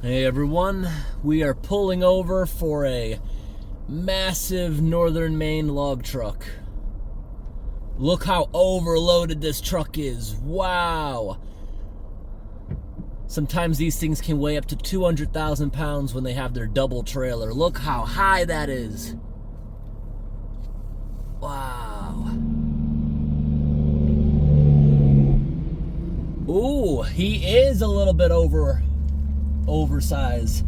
Hey everyone, we are pulling over for a massive northern Maine log truck. Look how overloaded this truck is. Wow. Sometimes these things can weigh up to 200,000 pounds when they have their double trailer. Look how high that is. Wow. Ooh, he is a little bit oversized.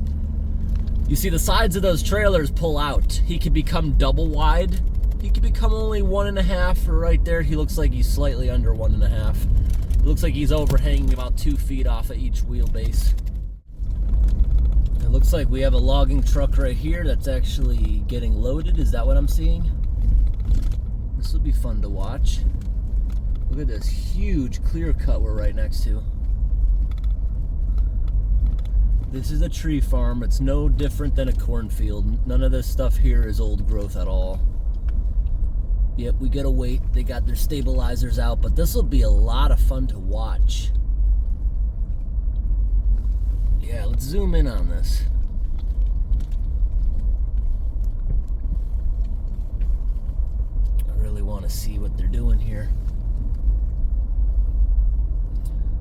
You see the sides of those trailers pull out. He could become double wide. He could become only 1.5, or right there he looks like he's slightly under 1.5. It looks like he's overhanging about 2 feet off of each wheelbase. It looks like we have a logging truck right here that's actually getting loaded. Is that what I'm seeing? This will be fun to watch. Look at this huge clear cut we're right next to. This is a tree farm. It's no different than a cornfield. None of this stuff here is old growth at all. Yep, we gotta wait. They got their stabilizers out, but this will be a lot of fun to watch. Yeah, let's zoom in on this. I really want to see what they're doing here.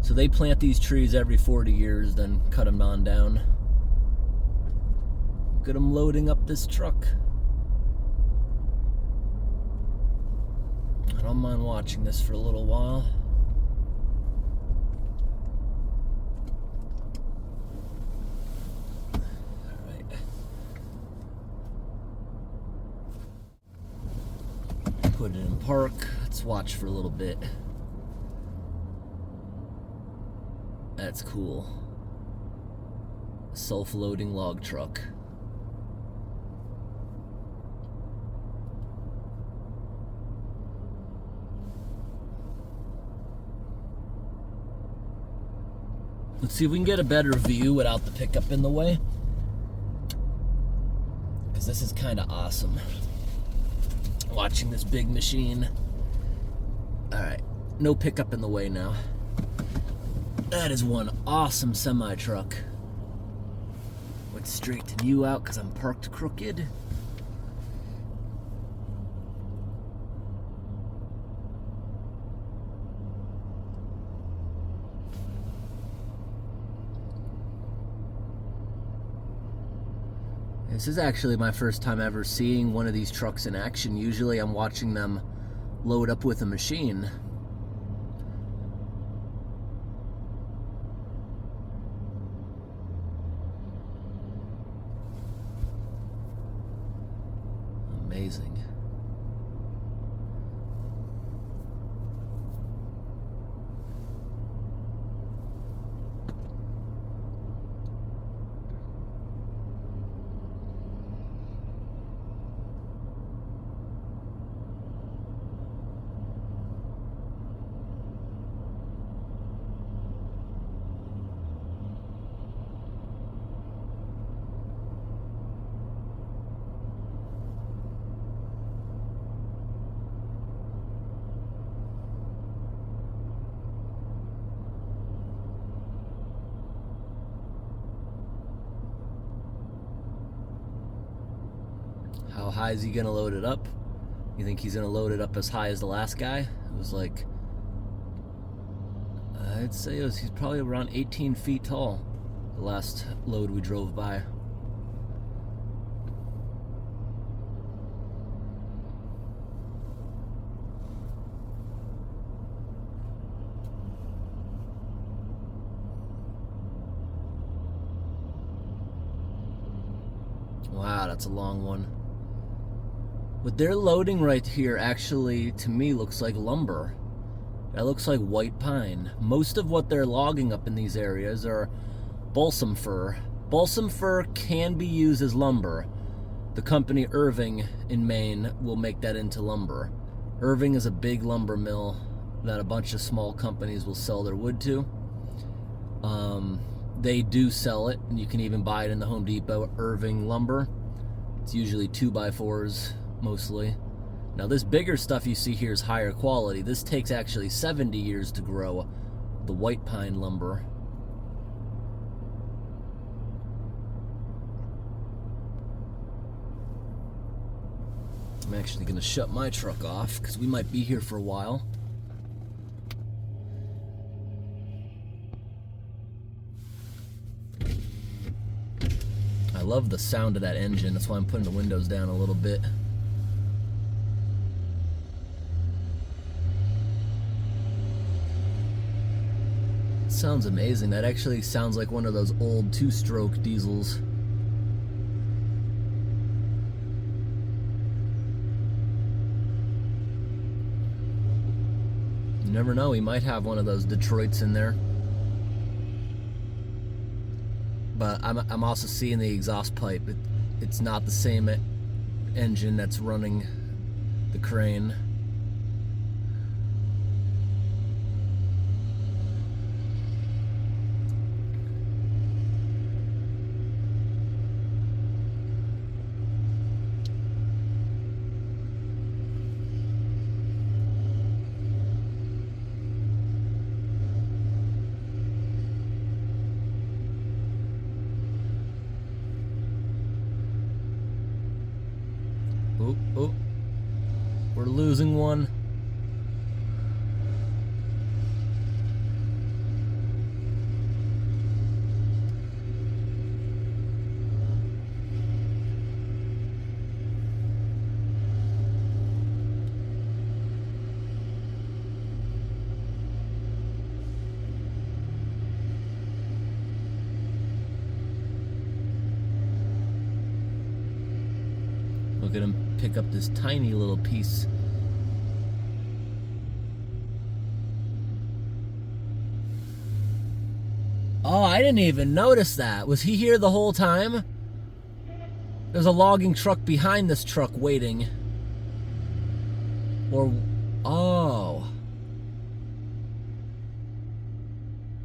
So they plant these trees every 40 years, then cut them on down. Look at them loading up this truck. I don't mind watching this for a little while. All right. Put it in park. Let's watch for a little bit. That's cool. Self-loading log truck. Let's see if we can get a better view without the pickup in the way. Because this is kind of awesome. Watching this big machine. Alright, no pickup in the way now. That is one awesome semi-truck. Would straighten you out because I'm parked crooked. This is actually my first time ever seeing one of these trucks in action. Usually I'm watching them load up with a machine. Amazing. How high is he gonna load it up? You think he's gonna load it up as high as the last guy? It was like, I'd say he's probably around 18 feet tall, the last load we drove by. Wow, that's a long one. What they're loading right here actually, to me, looks like lumber. That looks like white pine. Most of what they're logging up in these areas are balsam fir. Balsam fir can be used as lumber. The company Irving in Maine will make that into lumber. Irving is a big lumber mill that a bunch of small companies will sell their wood to. They do sell it, and you can even buy it in the Home Depot, Irving lumber. It's usually 2x4s. Mostly. Now this bigger stuff you see here is higher quality. This takes actually 70 years to grow, the white pine lumber. I'm actually going to shut my truck off because we might be here for a while. I love the sound of that engine. That's why I'm putting the windows down a little bit. Sounds amazing. That actually sounds like one of those old two-stroke diesels. You never know, he might have one of those Detroits in there. But I'm also seeing the exhaust pipe. It's not the same engine that's running the crane. Oh, we're losing one. Look at him pick up this tiny little piece. Oh, I didn't even notice that. Was he here the whole time? There's a logging truck behind this truck waiting. Or, oh.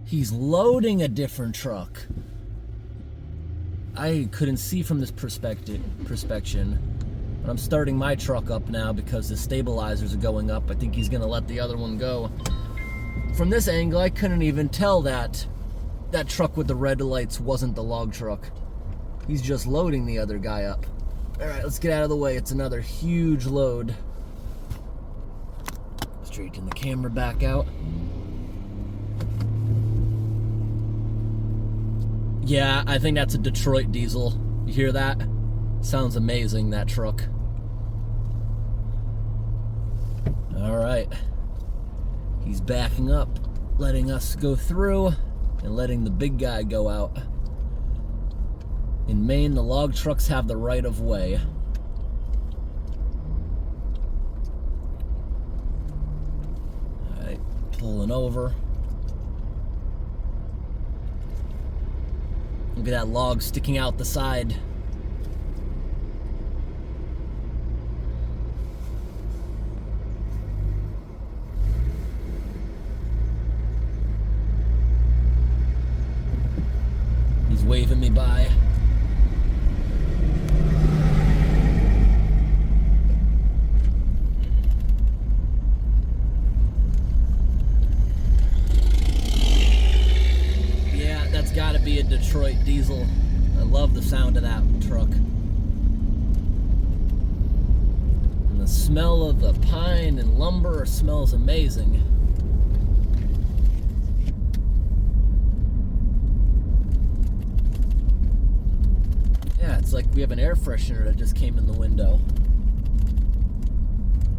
He's loading a different truck. I couldn't see from this perspection. But I'm starting my truck up now because the stabilizers are going up. I think he's gonna let the other one go. From this angle, I couldn't even tell that that truck with the red lights wasn't the log truck. He's just loading the other guy up. All right, let's get out of the way. It's another huge load. Straighten the camera back out. Yeah, I think that's a Detroit diesel. You hear that? Sounds amazing, that truck. All right. He's backing up, letting us go through and letting the big guy go out. In Maine, the log trucks have the right of way. All right, pulling over. Look at that log sticking out the side. He's waving me by. Yeah, that's got to be a Detroit diesel. I love the sound of that truck. And the smell of the pine and lumber smells amazing. Yeah, it's like we have an air freshener that just came in the window.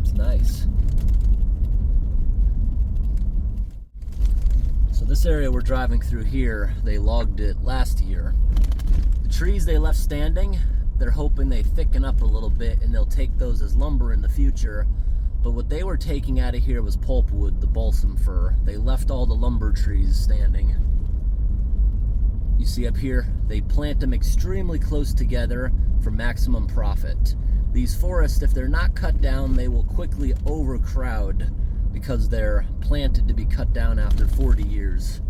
It's nice. So this area we're driving through here, they logged it last year. The trees they left standing, they're hoping they thicken up a little bit and they'll take those as lumber in the future. But what they were taking out of here was pulpwood, the balsam fir. They left all the lumber trees standing. You see up here, they plant them extremely close together for maximum profit. These forests, if they're not cut down, they will quickly overcrowd because they're planted to be cut down after 40 years.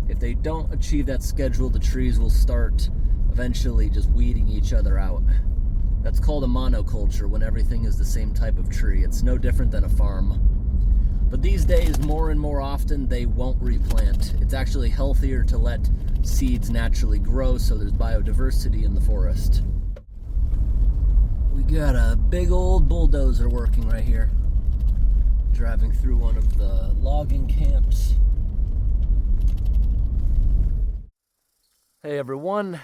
If they don't achieve that schedule, the trees will start eventually just weeding each other out. That's called a monoculture, when everything is the same type of tree. It's no different than a farm. But these days, more and more often, they won't replant. It's actually healthier to let seeds naturally grow so there's biodiversity in the forest. We got a big old bulldozer working right here. Driving through one of the logging camps. Hey everyone,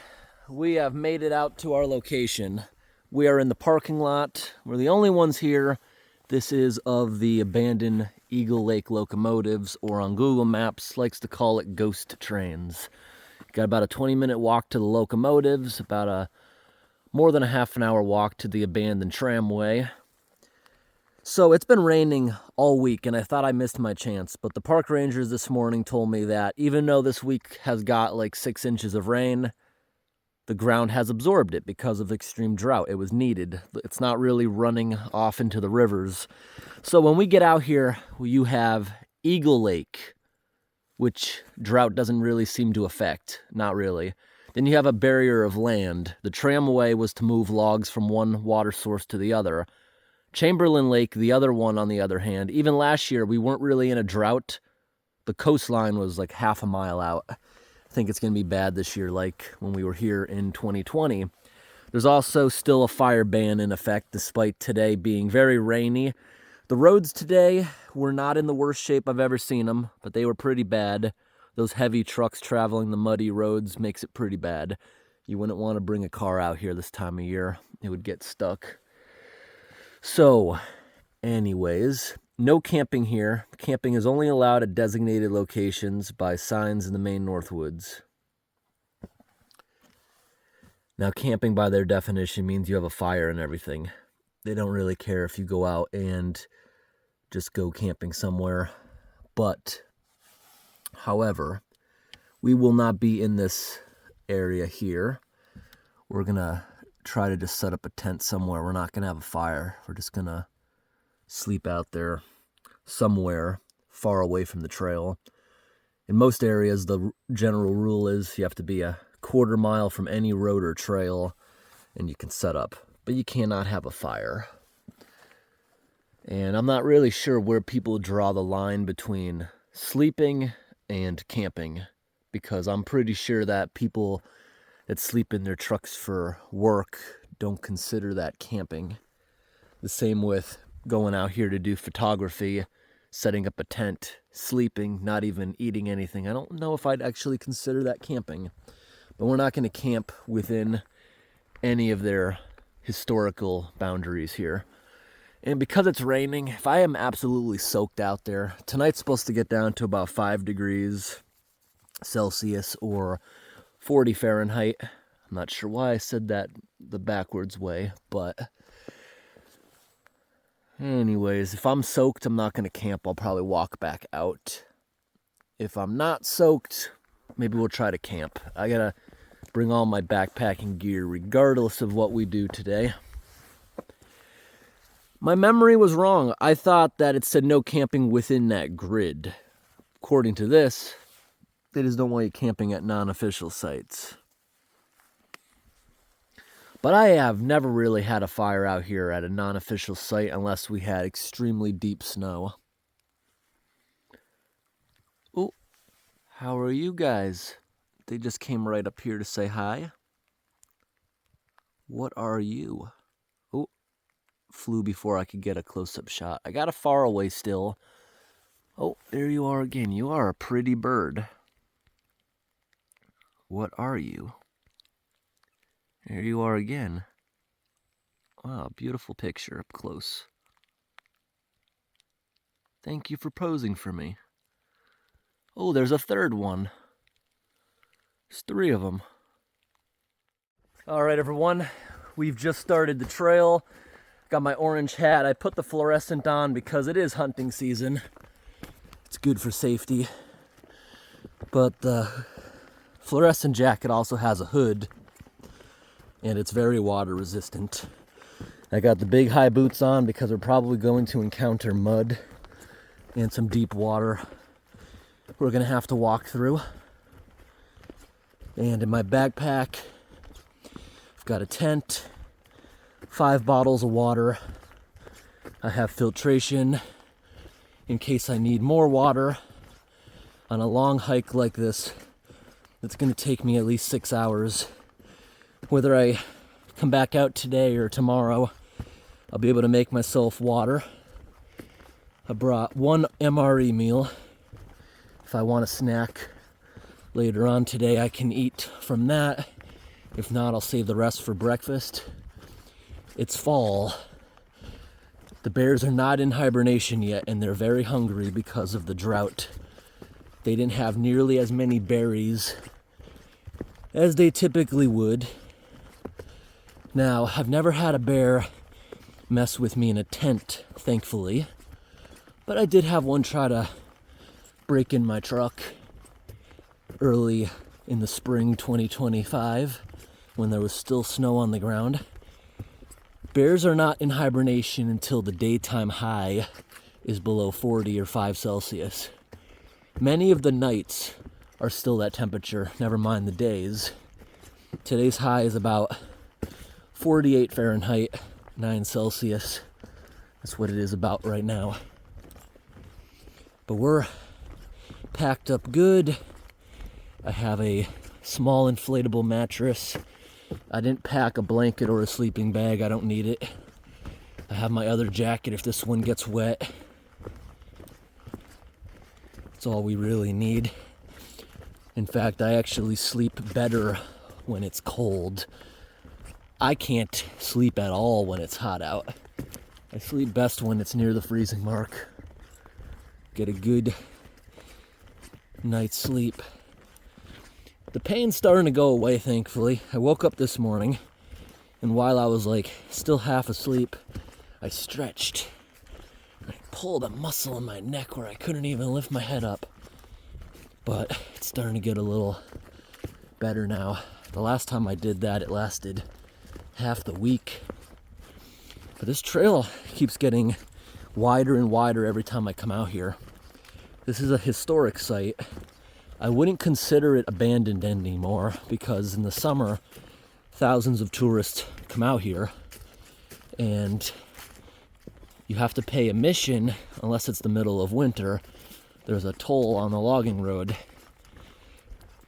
we have made it out to our location. We are in the parking lot. We're the only ones here. This is of the abandoned Eagle Lake locomotives, or on Google Maps likes to call it ghost trains. Got about a 20-minute walk to the locomotives, about a more than a half an hour walk to the abandoned tramway. So it's been raining all week, and I thought I missed my chance, but the park rangers this morning told me that even though this week has got like 6 inches of rain, the ground has absorbed it because of extreme drought. It was needed. It's not really running off into the rivers. So when we get out here, you have Eagle Lake, which drought doesn't really seem to affect. Not really. Then you have a barrier of land. The tramway was to move logs from one water source to the other. Chamberlain Lake, the other one, on the other hand, even last year, we weren't really in a drought. The coastline was like half a mile out. I think it's going to be bad this year, like when we were here in 2020. There's also still a fire ban in effect, despite today being very rainy. The roads today were not in the worst shape I've ever seen them, but they were pretty bad. Those heavy trucks traveling the muddy roads makes it pretty bad. You wouldn't want to bring a car out here this time of year. It would get stuck. So, anyways, no camping here. Camping is only allowed at designated locations by signs in the Maine Northwoods. Now, camping by their definition means you have a fire and everything. They don't really care if you go out and just go camping somewhere. But, however, we will not be in this area here. We're going to try to just set up a tent somewhere. We're not going to have a fire. We're just going to sleep out there somewhere far away from the trail. In most areas, the general rule is you have to be a quarter mile from any road or trail and you can set up, but you cannot have a fire. And I'm not really sure where people draw the line between sleeping and camping, because I'm pretty sure that people that sleep in their trucks for work don't consider that camping. The same with going out here to do photography, setting up a tent, sleeping, not even eating anything. I don't know if I'd actually consider that camping. But we're not going to camp within any of their historical boundaries here. And because it's raining, if I am absolutely soaked out there, tonight's supposed to get down to about 5 degrees Celsius or 40 Fahrenheit. I'm not sure why I said that the backwards way, but anyways, if I'm soaked, I'm not going to camp. I'll probably walk back out. If I'm not soaked, maybe we'll try to camp. I got to bring all my backpacking gear regardless of what we do today. My memory was wrong. I thought that it said no camping within that grid. According to this, they just don't want you camping at non-official sites. But I have never really had a fire out here at a non-official site unless we had extremely deep snow. Oh, how are you guys? They just came right up here to say hi. What are you? Oh, flew before I could get a close-up shot. I got a far away still. Oh, there you are again. You are a pretty bird. What are you? There you are again. Wow, beautiful picture up close. Thank you for posing for me. Oh, there's a third one. There's 3 of them. All right, everyone. We've just started the trail. Got my orange hat. I put the fluorescent on because it is hunting season. It's good for safety. But the fluorescent jacket also has a hood, and it's very water resistant. I got the big high boots on because we're probably going to encounter mud and some deep water we're gonna have to walk through. And in my backpack, I've got a tent, 5 bottles of water. I have filtration in case I need more water on a long hike like this. It's gonna take me at least 6 hours. Whether I come back out today or tomorrow, I'll be able to make myself water. I brought one MRE meal. If I want a snack later on today, I can eat from that. If not, I'll save the rest for breakfast. It's fall. The bears are not in hibernation yet, and they're very hungry because of the drought. They didn't have nearly as many berries as they typically would. Now, I've never had a bear mess with me in a tent, thankfully. But I did have one try to break in my truck early in the spring 2025 when there was still snow on the ground. Bears are not in hibernation until the daytime high is below 40 or 5 Celsius. Many of the nights are still that temperature, never mind the days. Today's high is about 48 Fahrenheit, 9 Celsius. That's what it is about right now. But we're packed up good. I have a small inflatable mattress. I didn't pack a blanket or a sleeping bag. I don't need it. I have my other jacket if this one gets wet. That's all we really need. In fact, I actually sleep better when it's cold. I can't sleep at all when it's hot out. I sleep best when it's near the freezing mark. Get a good night's sleep. The pain's starting to go away, thankfully. I woke up this morning, and while I was still half asleep, I stretched. I pulled a muscle in my neck where I couldn't even lift my head up. But it's starting to get a little better now. The last time I did that, it lasted half the week. But this trail keeps getting wider and wider every time I come out here. This is a historic site. I wouldn't consider it abandoned anymore because in the summer, thousands of tourists come out here and you have to pay admission unless it's the middle of winter. There's a toll on the logging road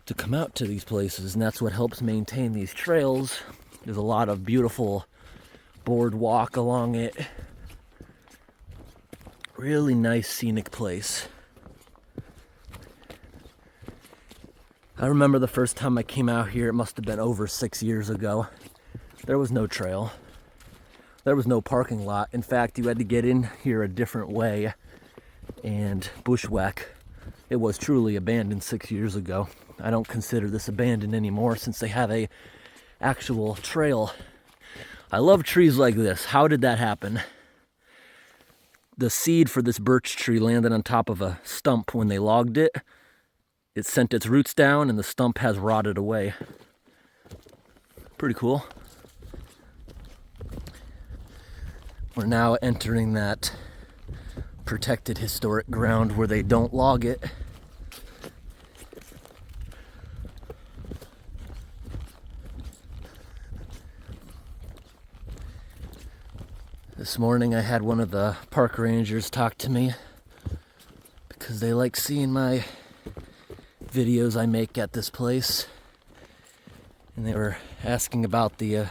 to come out to these places, and that's what helps maintain these trails. There's a lot of beautiful boardwalk along it. Really nice scenic place. I remember the first time I came out here, it must have been over 6 years ago. There was no trail. There was no parking lot. In fact, you had to get in here a different way and bushwhack. It was truly abandoned 6 years ago. I don't consider this abandoned anymore since they have a actual trail. I love trees like this. How did that happen? The seed for this birch tree landed on top of a stump when they logged it. It sent its roots down and the stump has rotted away. Pretty cool. We're now entering that protected historic ground where they don't log it. This morning I had one of the park rangers talk to me because they like seeing my videos I make at this place. And they were asking about the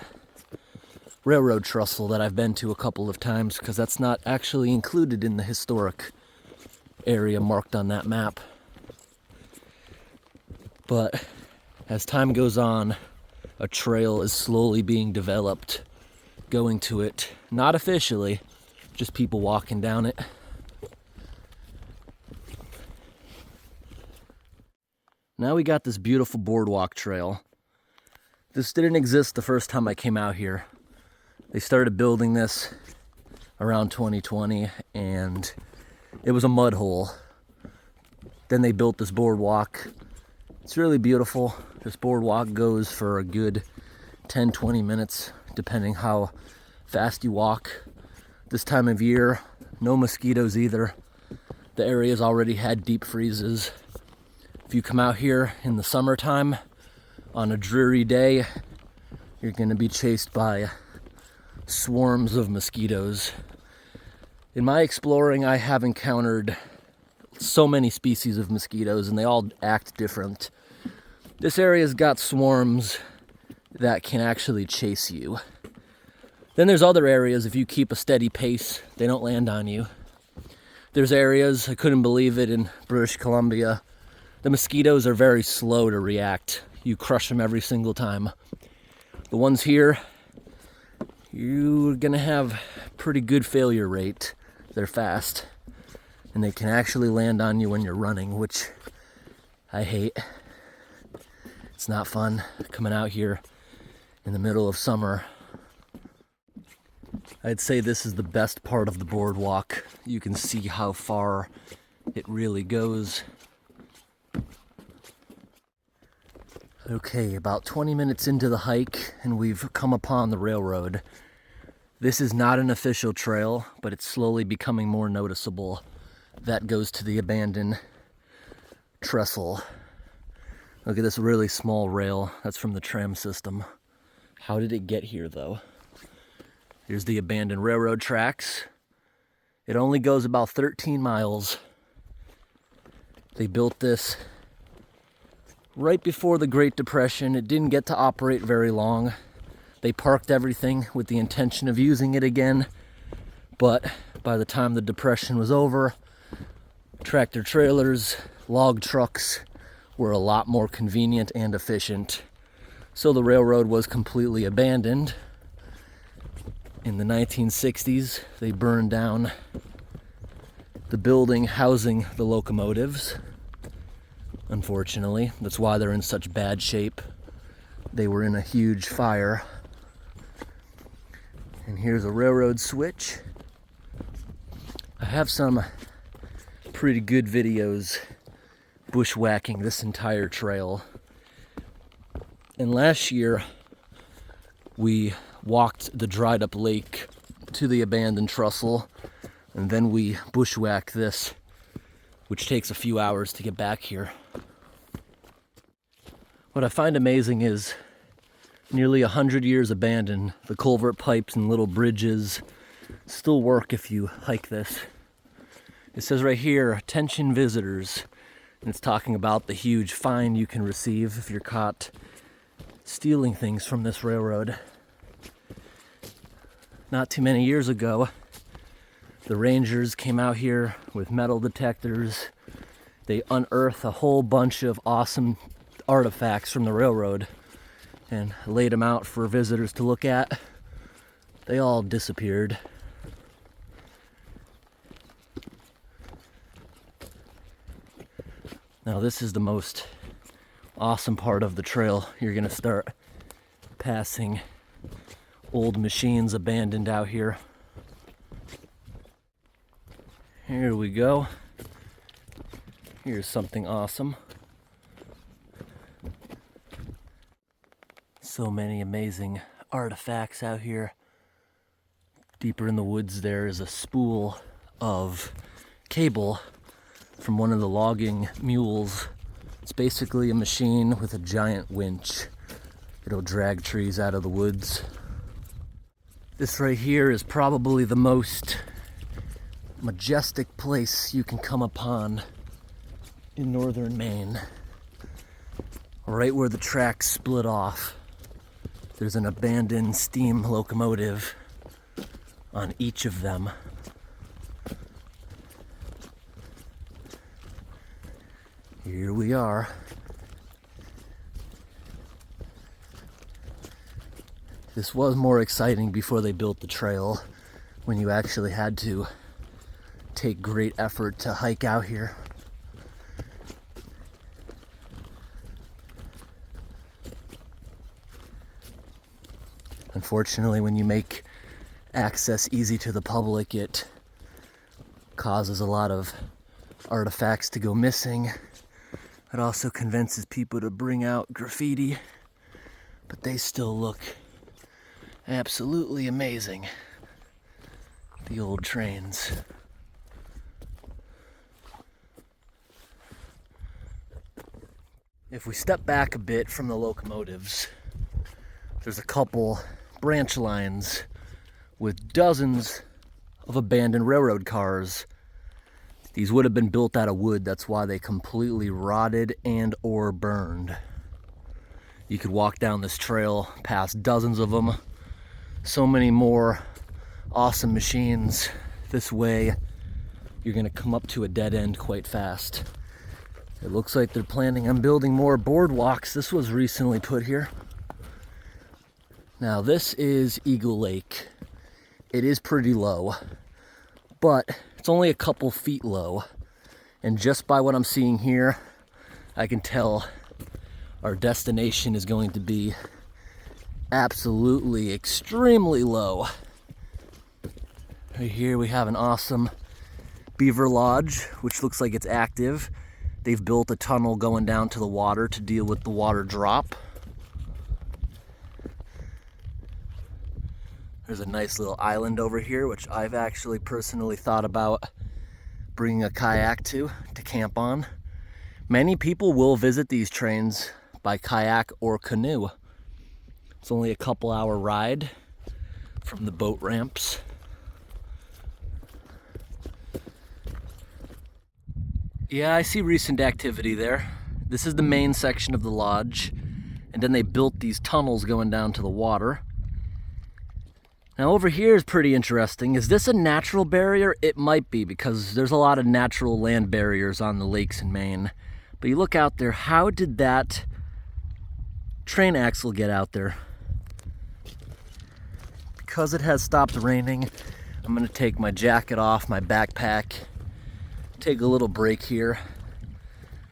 railroad trestle that I've been to a couple of times because that's not actually included in the historic area marked on that map. But as time goes on, a trail is slowly being developed going to it. Not officially, just people walking down it. Now we got this beautiful boardwalk trail. This didn't exist the first time I came out here. They started building this around 2020 and it was a mud hole. Then they built this boardwalk. It's really beautiful. This boardwalk goes for a good 10-20 minutes depending how fast you walk. This time of year, no mosquitoes either. The area's already had deep freezes. If you come out here in the summertime on a dreary day, you're going to be chased by swarms of mosquitoes. In my exploring, I have encountered so many species of mosquitoes and they all act different. This area's got swarms that can actually chase you. Then there's other areas, if you keep a steady pace, they don't land on you. There's areas, I couldn't believe it, in British Columbia. The mosquitoes are very slow to react. You crush them every single time. The ones here, you're gonna have pretty good failure rate. They're fast. And they can actually land on you when you're running, which I hate. It's not fun coming out here in the middle of summer. I'd say this is the best part of the boardwalk. You can see how far it really goes. Okay, about 20 minutes into the hike and we've come upon the railroad. This is not an official trail, but it's slowly becoming more noticeable. That goes to the abandoned trestle. Look at this really small rail. That's from the tram system. How did it get here though? Here's the abandoned railroad tracks. It only goes about 13 miles. They built this right before the Great Depression. It didn't get to operate very long. They parked everything with the intention of using it again. But by the time the Depression was over, tractor trailers, log trucks were a lot more convenient and efficient. So the railroad was completely abandoned. In the 1960s, they burned down the building housing the locomotives. Unfortunately, that's why they're in such bad shape. They were in a huge fire. And here's a railroad switch. I have some pretty good videos bushwhacking this entire trail. And last year, we walked the dried up lake to the abandoned trestle, and then we bushwhacked this, which takes a few hours to get back here. What I find amazing is nearly 100 years abandoned. The culvert pipes and little bridges still work if you hike this. It says right here, attention visitors, and it's talking about the huge fine you can receive if you're caught stealing things from this railroad. Not too many years ago, the rangers came out here with metal detectors. They unearthed a whole bunch of awesome artifacts from the railroad and laid them out for visitors to look at. They all disappeared. Now this is the most awesome part of the trail. You're gonna start passing old machines abandoned out here. Here we go. Here's something awesome. So many amazing artifacts out here. Deeper in the woods there is a spool of cable from one of the logging mules. It's basically a machine with a giant winch. It'll drag trees out of the woods. This right here is probably the most majestic place you can come upon in northern Maine. Right where the tracks split off, there's an abandoned steam locomotive on each of them. Here we are. This was more exciting before they built the trail, when you actually had to take great effort to hike out here. Unfortunately, when you make access easy to the public, it causes a lot of artifacts to go missing. It also convinces people to bring out graffiti, but they still look absolutely amazing. The old trains. If we step back a bit from the locomotives, there's a couple branch lines with dozens of abandoned railroad cars. These would have been built out of wood. That's why they completely rotted and or burned. You could walk down this trail past dozens of them. so many more awesome machines. This way, you're gonna come up to a dead end quite fast. It looks like they're planning on building more boardwalks. This was recently put here. Now this is Eagle Lake. It is pretty low, but it's only a couple feet low. And just by what I'm seeing here, I can tell our destination is going to be absolutely extremely low. Right here we have an awesome beaver lodge, which looks like it's active. They've built a tunnel going down to the water to deal with the water drop. There's a nice little island over here, which I've actually personally thought about bringing a kayak to camp on. Many people will visit these trains by kayak or canoe. It's only a couple hour ride from the boat ramps. Yeah, I see recent activity there. This is the main section of the lodge, and then they built these tunnels going down to the water. Now over here is pretty interesting. Is this a natural barrier? It might be, because there's a lot of natural land barriers on the lakes in Maine. But you look out there, how did that train axle get out there? Because it has stopped raining, I'm gonna take my jacket off, my backpack, take a little break here.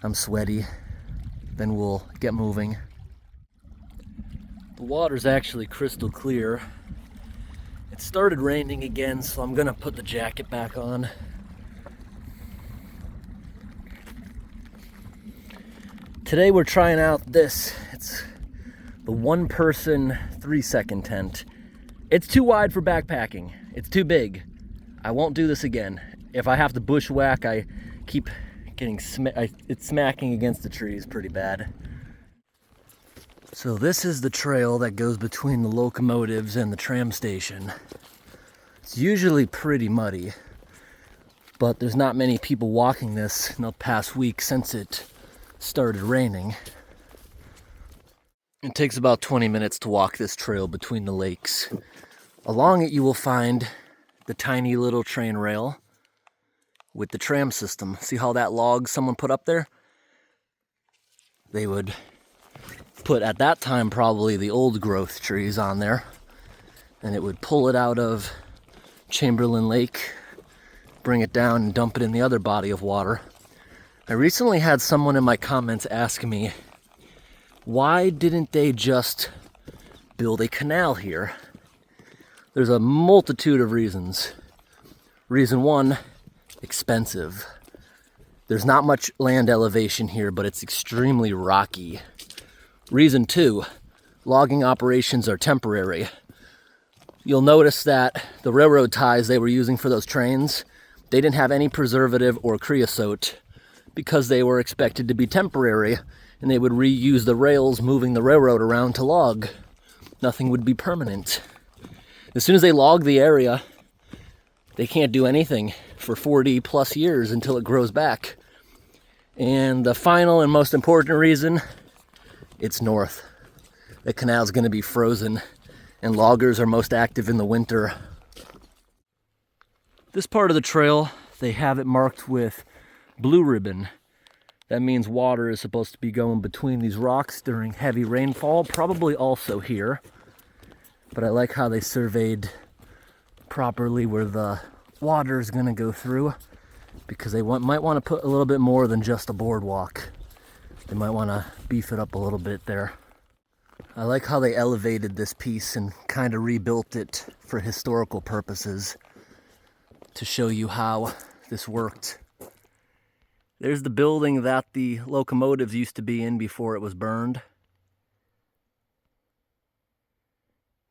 I'm sweaty, then we'll get moving. The water's actually crystal clear. It started raining again, so I'm gonna put the jacket back on. Today we're trying out this. It's the 1-person 3-second tent. It's too wide for backpacking. It's too big. I won't do this again. If I have to bushwhack, I keep getting it's smacking against the trees pretty bad. So this is the trail that goes between the locomotives and the tram station. It's usually pretty muddy, but there's not many people walking this in the past week since it started raining. It takes about 20 minutes to walk this trail between the lakes. Along it you will find the tiny little train rail with the tram system. See how that log someone put up there? They would put, at that time, probably the old growth trees on there, and it would pull it out of Chamberlain Lake, bring it down and dump it in the other body of water. I recently had someone in my comments ask me, why didn't they just build a canal here? There's a multitude of reasons. Reason one, expensive. There's not much land elevation here, but it's extremely rocky. Reason two, logging operations are temporary. You'll notice that the railroad ties they were using for those trains, they didn't have any preservative or creosote because they were expected to be temporary, and they would reuse the rails moving the railroad around to log. Nothing would be permanent. As soon as they log the area, they can't do anything for 40 plus years until it grows back. And the final and most important reason, it's north. The canal's gonna be frozen, and loggers are most active in the winter. This part of the trail, they have it marked with blue ribbon. That means water is supposed to be going between these rocks during heavy rainfall, probably also here. But I like how they surveyed properly where the water is gonna go through, because they might want to put a little bit more than just a boardwalk. They might want to beef it up a little bit there. I like how they elevated this piece and kind of rebuilt it for historical purposes to show you how this worked. There's the building that the locomotives used to be in before it was burned.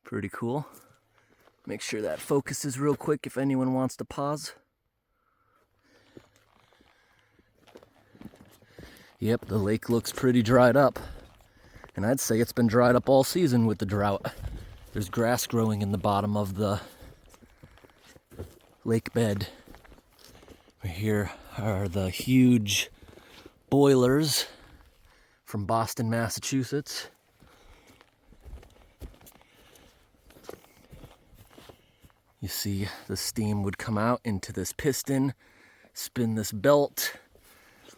Pretty cool. Make sure that focuses real quick if anyone wants to pause. Yep, the lake looks pretty dried up. And I'd say it's been dried up all season with the drought. There's grass growing in the bottom of the lake bed. Right here are the huge boilers from Boston, Massachusetts. You see the steam would come out into this piston, spin this belt,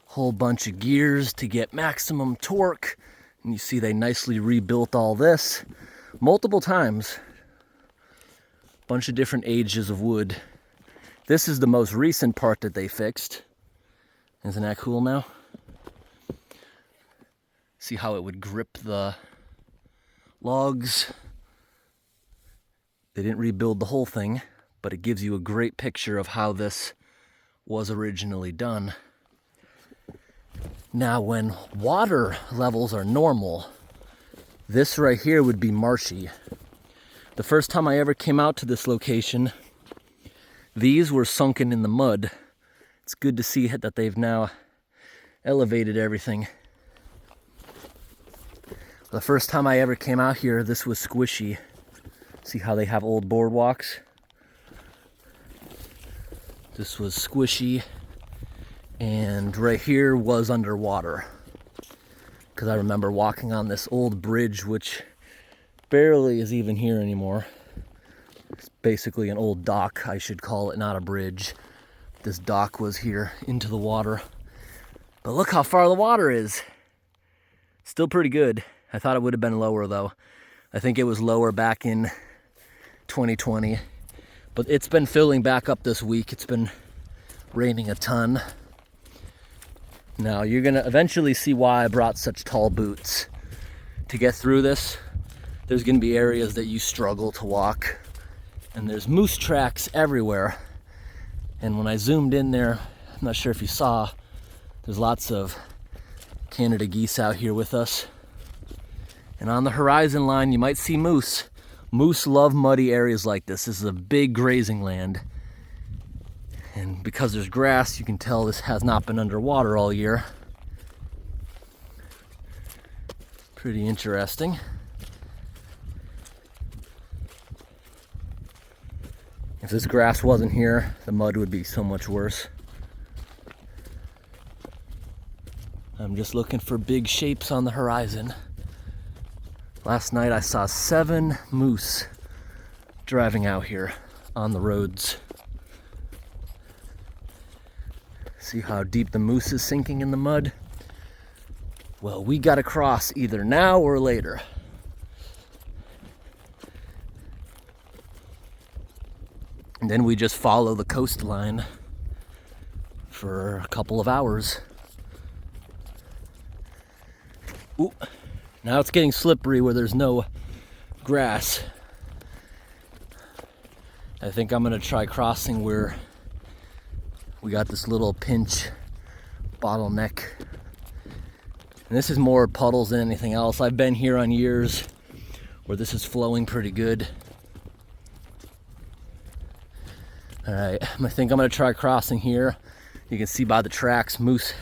whole bunch of gears to get maximum torque. And you see they nicely rebuilt all this multiple times. Bunch of different ages of wood. This is the most recent part that they fixed. Isn't that cool now? See how it would grip the logs. They didn't rebuild the whole thing, but it gives you a great picture of how this was originally done. Now, when water levels are normal, this right here would be marshy. The first time I ever came out to this location, these were sunken in the mud. It's good to see that they've now elevated everything. The first time I ever came out here, this was squishy. See how they have old boardwalks? This was squishy, and right here was underwater. Because I remember walking on this old bridge, which barely is even here anymore. It's basically an old dock, I should call it, not a bridge. This dock was here into the water. But look how far the water is. Still pretty good. I thought it would have been lower though. I think it was lower back in 2020. But it's been filling back up this week. It's been raining a ton. Now you're gonna eventually see why I brought such tall boots. To get through this, there's gonna be areas that you struggle to walk. And there's moose tracks everywhere. And when I zoomed in there, I'm not sure if you saw, there's lots of Canada geese out here with us. And on the horizon line, you might see moose. Moose love muddy areas like this. This is a big grazing land. And because there's grass, you can tell this has not been underwater all year. Pretty interesting. If this grass wasn't here, the mud would be so much worse. I'm just looking for big shapes on the horizon. Last night I saw 7 moose driving out here on the roads. See how deep the moose is sinking in the mud? Well, we gotta cross either now or later. And then we just follow the coastline for a couple of hours. Ooh, now it's getting slippery where there's no grass. I think I'm gonna try crossing where we got this little pinch bottleneck. And this is more puddles than anything else. I've been here on years where this is flowing pretty good. All right, I think I'm gonna try crossing here. You can see by the tracks, moose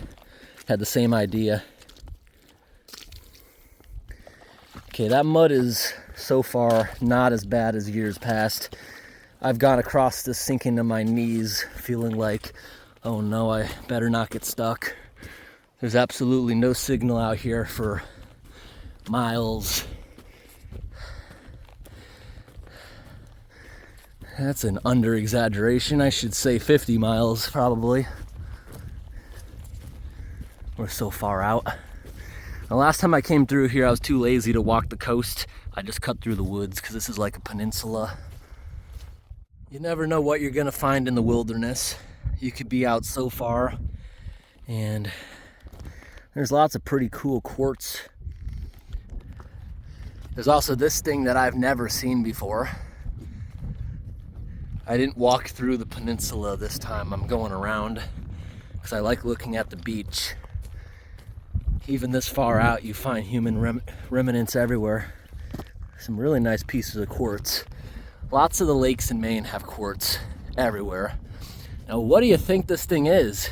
had the same idea. Okay, that mud is so far not as bad as years past. I've gone across this sinking to my knees, feeling like, oh no, I better not get stuck. There's absolutely no signal out here for miles. That's an under-exaggeration. I should say 50 miles, probably. We're so far out. The last time I came through here, I was too lazy to walk the coast. I just cut through the woods, because this is like a peninsula. You never know what you're gonna find in the wilderness. You could be out so far, and there's lots of pretty cool quartz. There's also this thing that I've never seen before. I didn't walk through the peninsula this time. I'm going around because I like looking at the beach. Even this far out, you find human remnants everywhere. Some really nice pieces of quartz. Lots of the lakes in Maine have quartz everywhere. Now, what do you think this thing is?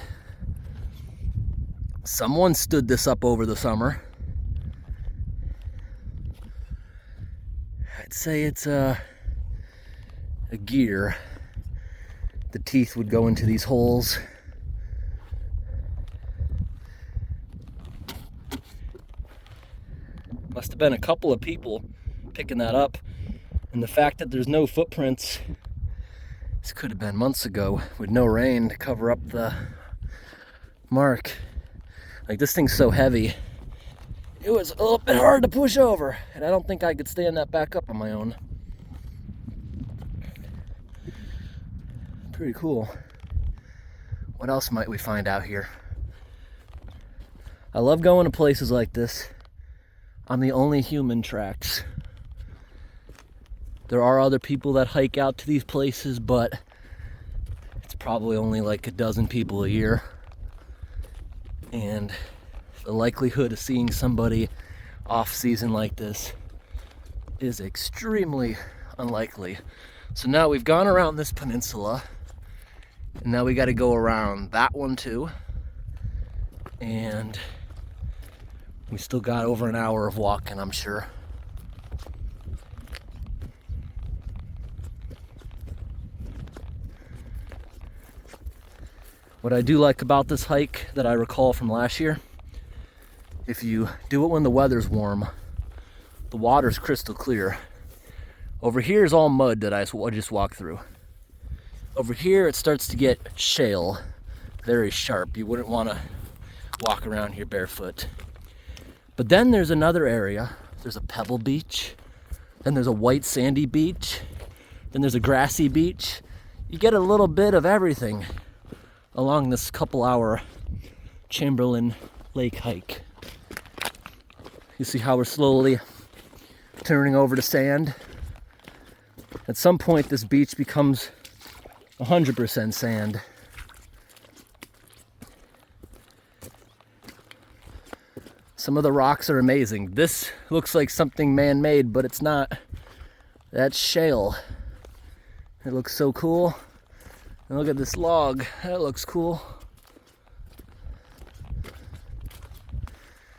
Someone stood this up over the summer. I'd say it's a gear. The teeth would go into these holes. Must have been a couple of people picking that up. And the fact that there's no footprints This could have been months ago with no rain to cover up the mark. Like, this thing's so heavy, it was a little bit hard to push over, and I don't think I could stand that back up on my own. Pretty cool. What else might we find out here? I love going to places like this on the only human tracks. There are other people that hike out to these places, but it's probably only like a dozen people a year. And the likelihood of seeing somebody off season like this is extremely unlikely. So now we've gone around this peninsula, and now we got to go around that one too. And we still got over an hour of walking, I'm sure. What I do like about this hike that I recall from last year, if you do it when the weather's warm, the water's crystal clear. Over here is all mud that I just walked through. Over here it starts to get shale, very sharp. You wouldn't want to walk around here barefoot. But then there's another area. There's a pebble beach, then there's a white sandy beach, then there's a grassy beach. You get a little bit of everything along this couple-hour Chamberlain Lake hike. You see how we're slowly turning over to sand? At some point, this beach becomes 100% sand. Some of the rocks are amazing. This looks like something man-made, but it's not. That's shale. It looks so cool. And look at this log. That looks cool.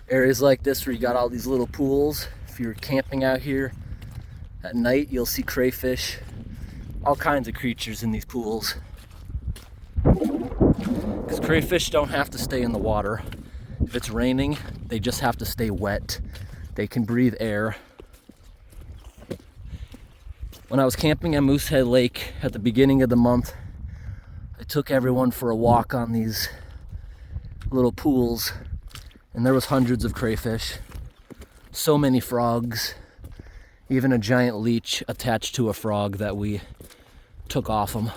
Areas like this where you got all these little pools. If you're camping out here at night, you'll see crayfish, all kinds of creatures in these pools. Because crayfish don't have to stay in the water. If it's raining, they just have to stay wet. They can breathe air. When I was camping at Moosehead Lake at the beginning of the month, I took everyone for a walk on these little pools, and there was hundreds of crayfish, so many frogs, even a giant leech attached to a frog that we took off them.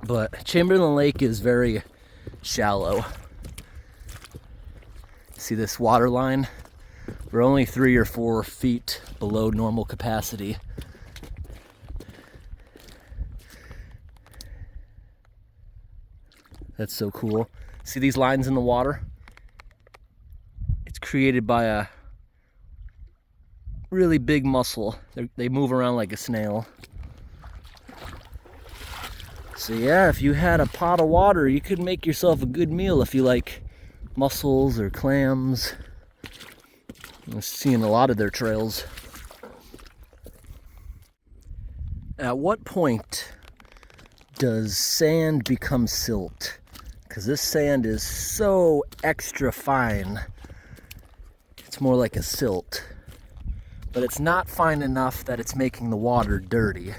But Chamberlain Lake is very shallow. See this water line? We're only 3 or 4 feet below normal capacity. That's so cool. See these lines in the water? It's created by a really big muscle. They move around like a snail. So yeah, if you had a pot of water, you could make yourself a good meal if you like mussels or clams. I'm seeing a lot of their trails. At what point does sand become silt? Because this sand is so extra fine. It's more like a silt. But it's not fine enough that it's making the water dirty.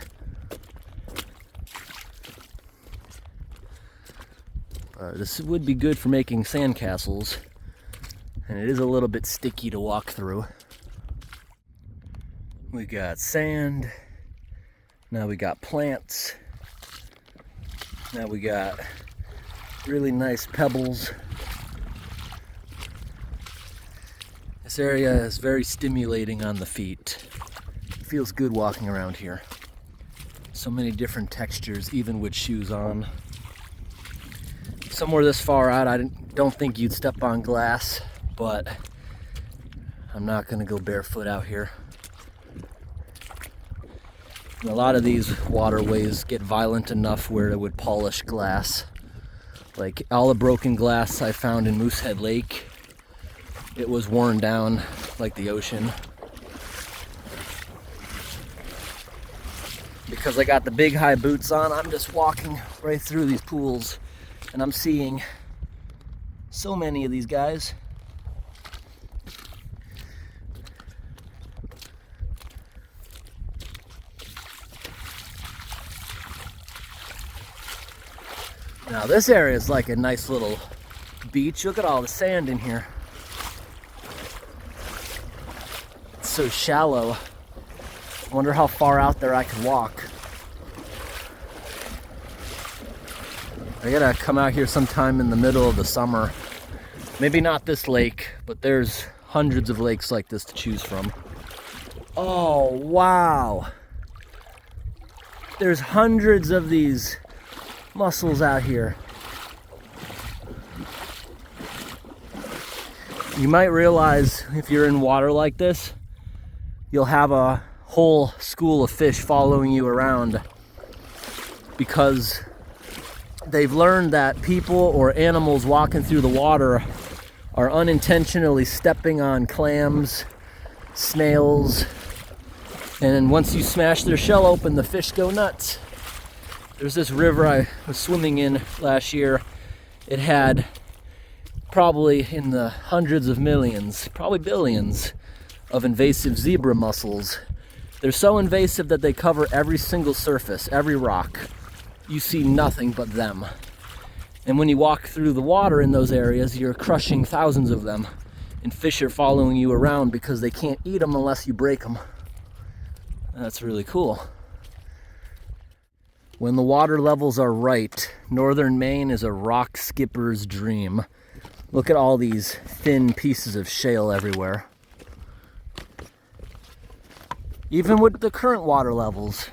This would be good for making sandcastles, and it is a little bit sticky to walk through. We got sand, now we got plants, now we got really nice pebbles. This area is very stimulating on the feet. It feels good walking around here. So many different textures, even with shoes on. Somewhere this far out, I don't think you'd step on glass, but I'm not gonna go barefoot out here. And a lot of these waterways get violent enough where it would polish glass. Like all the broken glass I found in Moosehead Lake, it was worn down like the ocean. Because I got the big high boots on, I'm just walking right through these pools. And I'm seeing so many of these guys. Now this area is like a nice little beach. Look at all the sand in here. It's so shallow. I wonder how far out there I could walk. I gotta come out here sometime in the middle of the summer. Maybe not this lake, but there's hundreds of lakes like this to choose from. Oh, wow. There's hundreds of these mussels out here. You might realize if you're in water like this, you'll have a whole school of fish following you around because they've learned that people or animals walking through the water are unintentionally stepping on clams, snails, and once you smash their shell open, the fish go nuts. There's this river I was swimming in last year. It had probably in the hundreds of millions, probably billions, of invasive zebra mussels. They're so invasive that they cover every single surface, every rock. You see nothing but them. And when you walk through the water in those areas, you're crushing thousands of them. And fish are following you around because they can't eat them unless you break them. That's really cool. When the water levels are right, northern Maine is a rock skipper's dream. Look at all these thin pieces of shale everywhere. Even with the current water levels,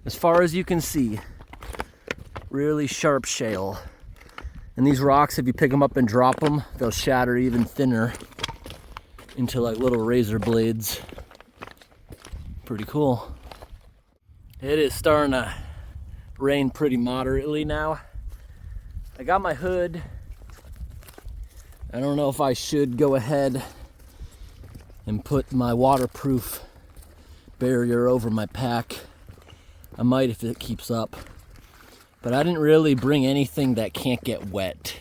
as far as you can see, really sharp shale. And these rocks, if you pick them up and drop them, they'll shatter even thinner into like little razor blades. Pretty cool. It is starting to rain pretty moderately now. I got my hood. I don't know if I should go ahead and put my waterproof barrier over my pack. I might if it keeps up. But I didn't really bring anything that can't get wet.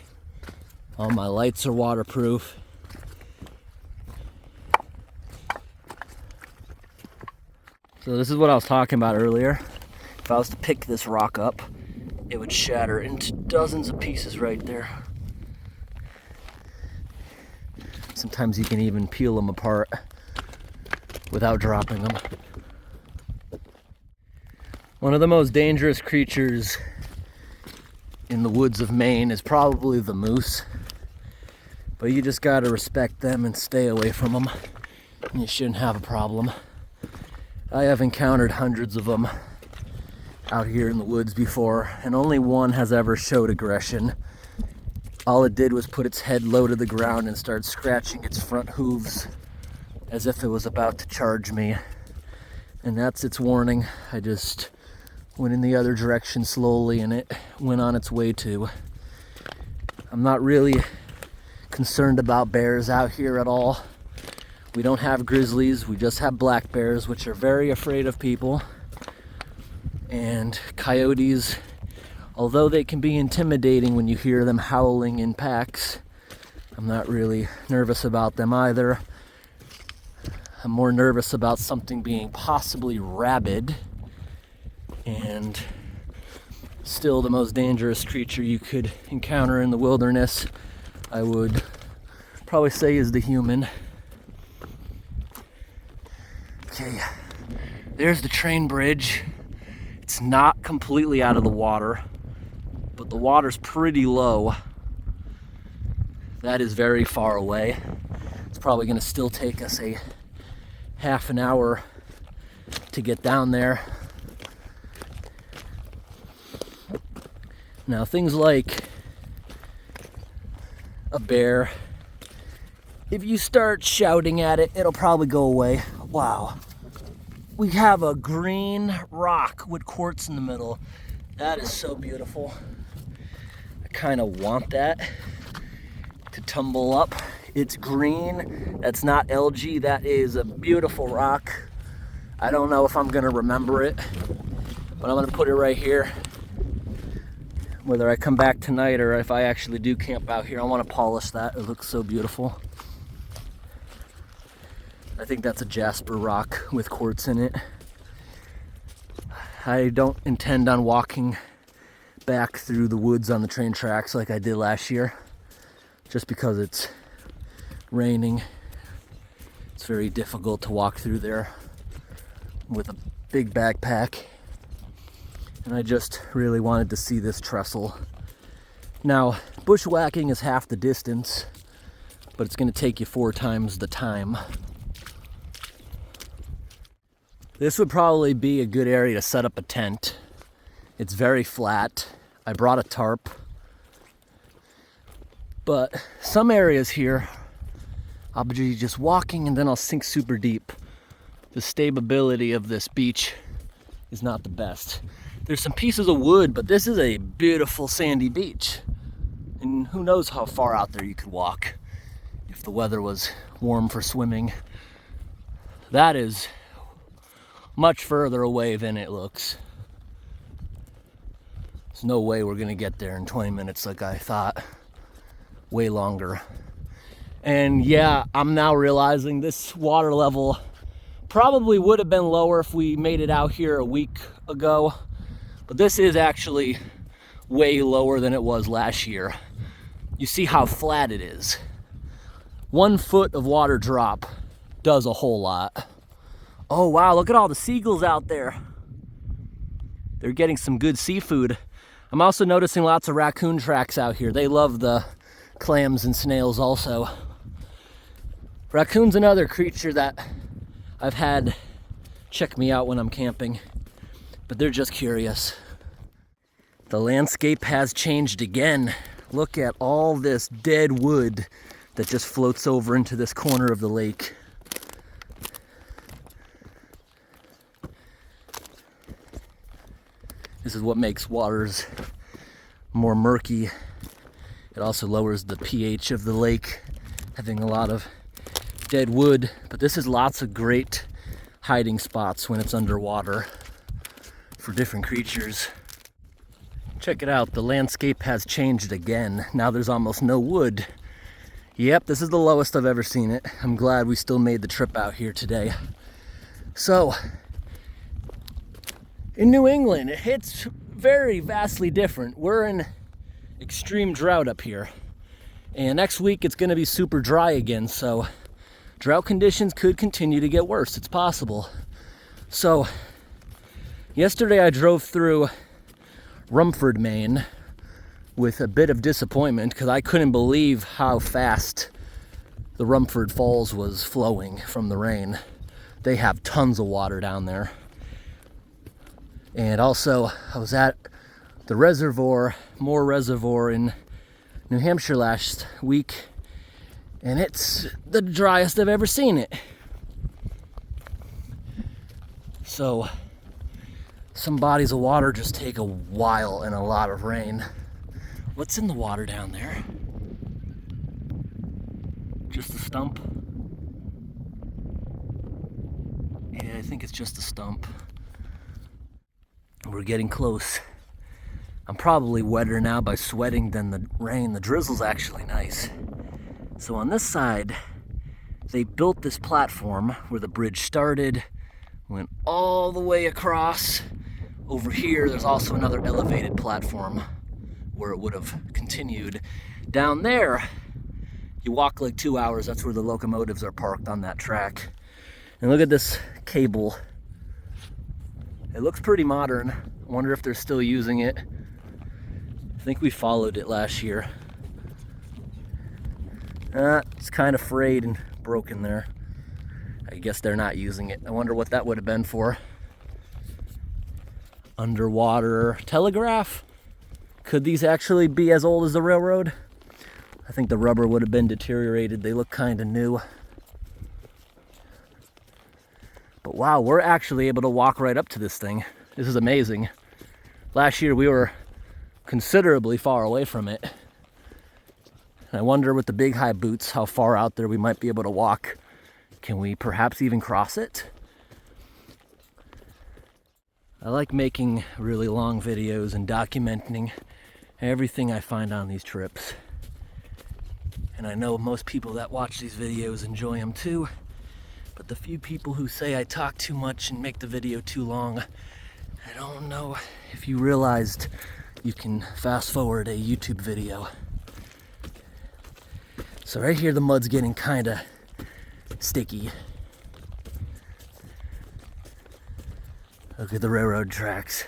All my lights are waterproof. So this is what I was talking about earlier. If I was to pick this rock up, it would shatter into dozens of pieces right there. Sometimes you can even peel them apart without dropping them. One of the most dangerous creatures in the woods of Maine is probably the moose. But you just gotta respect them and stay away from them. And you shouldn't have a problem. I have encountered hundreds of them out here in the woods before, and only one has ever showed aggression. All it did was put its head low to the ground and start scratching its front hooves as if it was about to charge me. And that's its warning. I just went in the other direction slowly and it went on its way too. I'm not really concerned about bears out here at all. We don't have grizzlies, we just have black bears, which are very afraid of people. And coyotes, although they can be intimidating when you hear them howling in packs, I'm not really nervous about them either. I'm more nervous about something being possibly rabid, and still the most dangerous creature you could encounter in the wilderness, I would probably say, is the human. Okay, there's the train bridge. It's not completely out of the water, but the water's pretty low. That is very far away. It's probably gonna still take us a half an hour to get down there. Now things like a bear, if you start shouting at it, it'll probably go away. Wow. We have a green rock with quartz in the middle. That is so beautiful. I kind of want that to tumble up. It's green. That's not algae. That is a beautiful rock. I don't know if I'm gonna remember it, but I'm gonna put it right here. Whether I come back tonight or if I actually do camp out here, I want to polish that. It looks so beautiful. I think that's a jasper rock with quartz in it. I don't intend on walking back through the woods on the train tracks like I did last year, just because it's raining. It's very difficult to walk through there with a big backpack. And I just really wanted to see this trestle. Now, bushwhacking is half the distance, but it's going to take you 4 times the time. This would probably be a good area to set up a tent. It's very flat. I brought a tarp. But some areas here, I'll be just walking and then I'll sink super deep. The stability of this beach is not the best. There's some pieces of wood, but this is a beautiful sandy beach. And who knows how far out there you could walk if the weather was warm for swimming. That is much further away than it looks. There's no way we're gonna get there in 20 minutes like I thought. Way longer. And yeah, I'm now realizing this water level probably would have been lower if we made it out here a week ago. But this is actually way lower than it was last year. You see how flat it is. 1 foot of water drop does a whole lot. Oh wow, look at all the seagulls out there. They're getting some good seafood. I'm also noticing lots of raccoon tracks out here. They love the clams and snails also. Raccoon's another creature that I've had check me out when I'm camping, but they're just curious. The landscape has changed again. Look at all this dead wood that just floats over into this corner of the lake. This is what makes waters more murky. It also lowers the pH of the lake, having a lot of dead wood. But this is lots of great hiding spots when it's underwater for different creatures. Check it out, the landscape has changed again. Now there's almost no wood. Yep, this is the lowest I've ever seen it. I'm glad we still made the trip out here today. So, in New England, it's very vastly different. We're in extreme drought up here. And next week it's gonna be super dry again, so drought conditions could continue to get worse. It's possible. So, yesterday I drove through Rumford, Maine with a bit of disappointment because I couldn't believe how fast the Rumford Falls was flowing from the rain. They have tons of water down there. And also, I was at the Moore Reservoir in New Hampshire last week, and it's the driest I've ever seen it. So, some bodies of water just take a while and a lot of rain. What's in the water down there? Just a stump? Yeah, I think it's just a stump. We're getting close. I'm probably wetter now by sweating than the rain. The drizzle's actually nice. So on this side, they built this platform where the bridge started, went all the way across. Over here, there's also another elevated platform where it would have continued. Down there, you walk like 2 hours. That's where the locomotives are parked on that track. And look at this cable. It looks pretty modern. I wonder if they're still using it. I think we followed it last year. It's kind of frayed and broken there. I guess they're not using it. I wonder what that would have been for. Underwater telegraph? Could these actually be as old as the railroad? I think the rubber would have been deteriorated. They look kind of new. But wow, we're actually able to walk right up to this thing. This is amazing. Last year we were considerably far away from it. And I wonder with the big high boots how far out there we might be able to walk. Can we perhaps even cross it? I like making really long videos and documenting everything I find on these trips. And I know most people that watch these videos enjoy them too. But the few people who say I talk too much and make the video too long, I don't know if you realized you can fast forward a YouTube video. So right here the mud's getting kind of sticky. Look at the railroad tracks.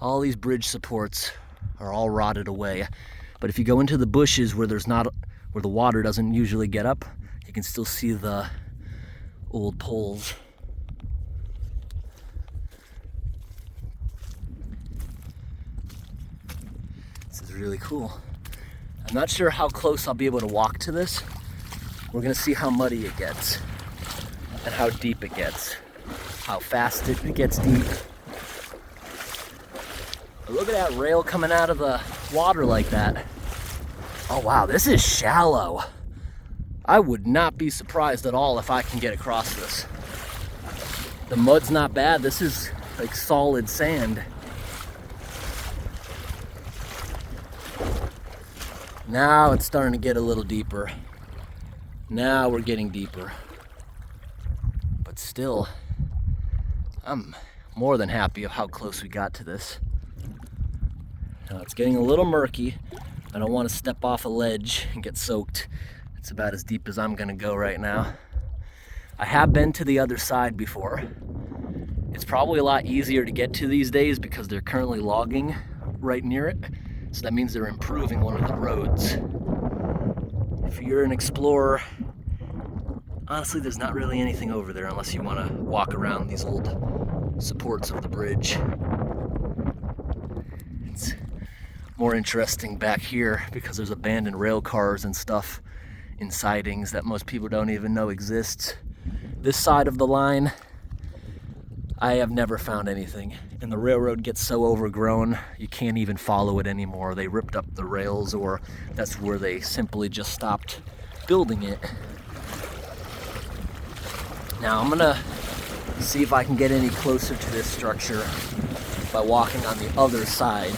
All these bridge supports are all rotted away. But if you go into the bushes where where the water doesn't usually get up, you can still see the old poles. This is really cool. I'm not sure how close I'll be able to walk to this. We're gonna see how muddy it gets and how deep it gets, how fast it gets deep. But look at that rail coming out of the water like that. Oh wow, this is shallow. I would not be surprised at all if I can get across this. The mud's not bad. This is like solid sand. Now it's starting to get a little deeper. Now we're getting deeper. But still, I'm more than happy of how close we got to this. Now it's getting a little murky. I don't want to step off a ledge and get soaked. It's about as deep as I'm gonna go right now. I have been to the other side before. It's probably a lot easier to get to these days because they're currently logging right near it. So that means they're improving one of the roads. If you're an explorer, honestly, there's not really anything over there unless you want to walk around these old supports of the bridge. It's more interesting back here because there's abandoned rail cars and stuff in sidings that most people don't even know exists. This side of the line, I have never found anything. And the railroad gets so overgrown, you can't even follow it anymore. They ripped up the rails, or that's where they simply just stopped building it. Now I'm gonna see if I can get any closer to this structure by walking on the other side.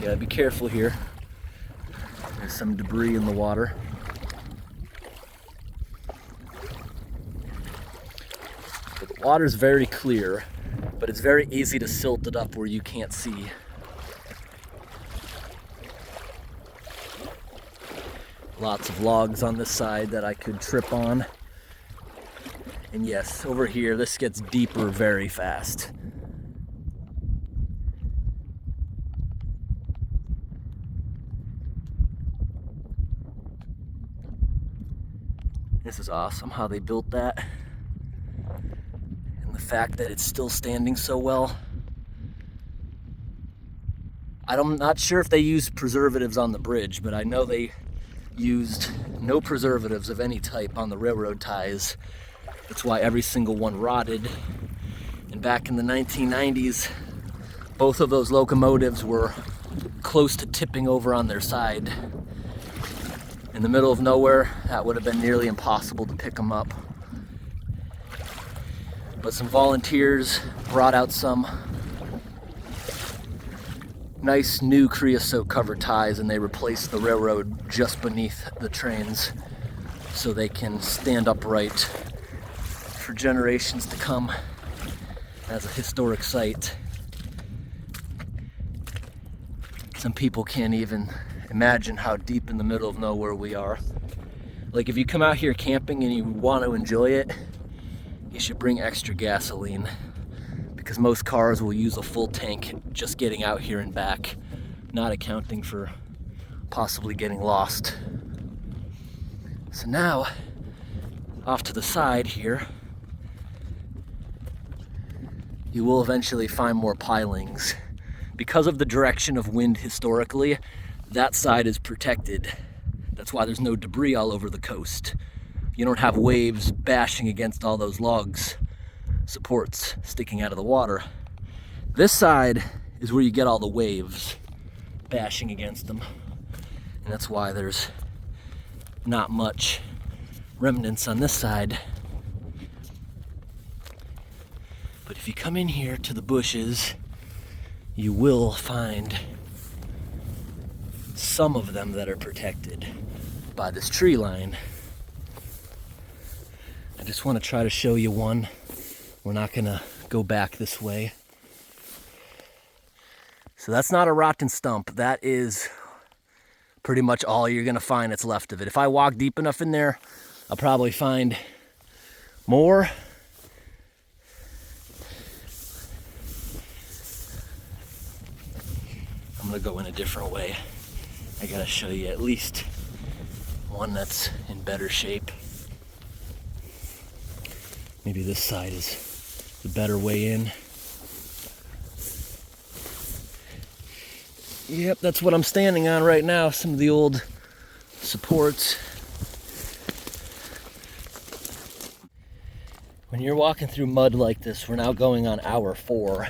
Gotta be careful here. There's some debris in the water. But the water's very clear, but it's very easy to silt it up where you can't see. Lots of logs on this side that I could trip on. And yes, over here, this gets deeper very fast. This is awesome how they built that. And the fact that it's still standing so well. I'm not sure if they used preservatives on the bridge, but I know they used no preservatives of any type on the railroad ties. That's why every single one rotted. And back in the 1990s, both of those locomotives were close to tipping over on their side. In the middle of nowhere, that would have been nearly impossible to pick them up. But some volunteers brought out some nice new creosote cover ties, and they replaced the railroad just beneath the trains so they can stand upright for generations to come as a historic site. Some people can't even imagine how deep in the middle of nowhere we are. Like, if you come out here camping and you want to enjoy it, you should bring extra gasoline, because most cars will use a full tank just getting out here and back, not accounting for possibly getting lost. So now, off to the side here, you will eventually find more pilings. Because of the direction of wind historically, that side is protected. That's why there's no debris all over the coast. You don't have waves bashing against all those logs, supports sticking out of the water. This side is where you get all the waves bashing against them. And that's why there's not much remnants on this side. But if you come in here to the bushes, you will find some of them that are protected by this tree line. I just want to try to show you one. We're not gonna go back this way. So that's not a rotten stump. That is pretty much all you're gonna find that's left of it. If I walk deep enough in there, I'll probably find more. I'm gonna go in a different way. I gotta show you at least one that's in better shape. Maybe this side is the better way in. Yep, that's what I'm standing on right now. Some of the old supports. When you're walking through mud like this, we're now going on hour 4.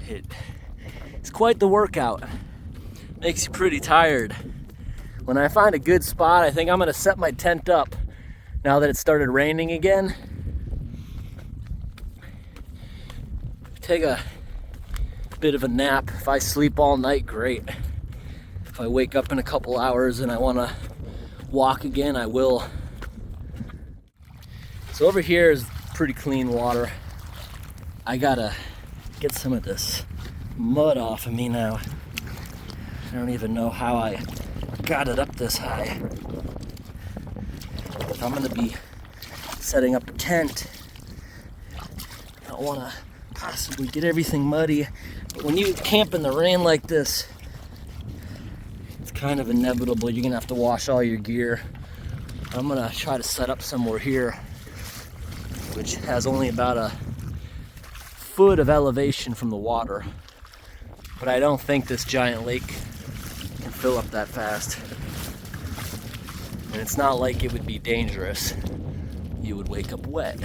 It's quite the workout. Makes you pretty tired. When I find a good spot, I think I'm gonna set my tent up now that it started raining again. Take a bit of a nap. If I sleep all night, great. If I wake up in a couple hours and I want to walk again, I will. So over here is pretty clean water. I gotta get some of this mud off of me now. I don't even know how I got it up this high. If I'm gonna be setting up a tent, I don't want to possibly get everything muddy. But when you camp in the rain like this, it's kind of inevitable. You're gonna have to wash all your gear. I'm gonna try to set up somewhere here, which has only about a foot of elevation from the water. But I don't think this giant lake can fill up that fast. And it's not like it would be dangerous. You would wake up wet.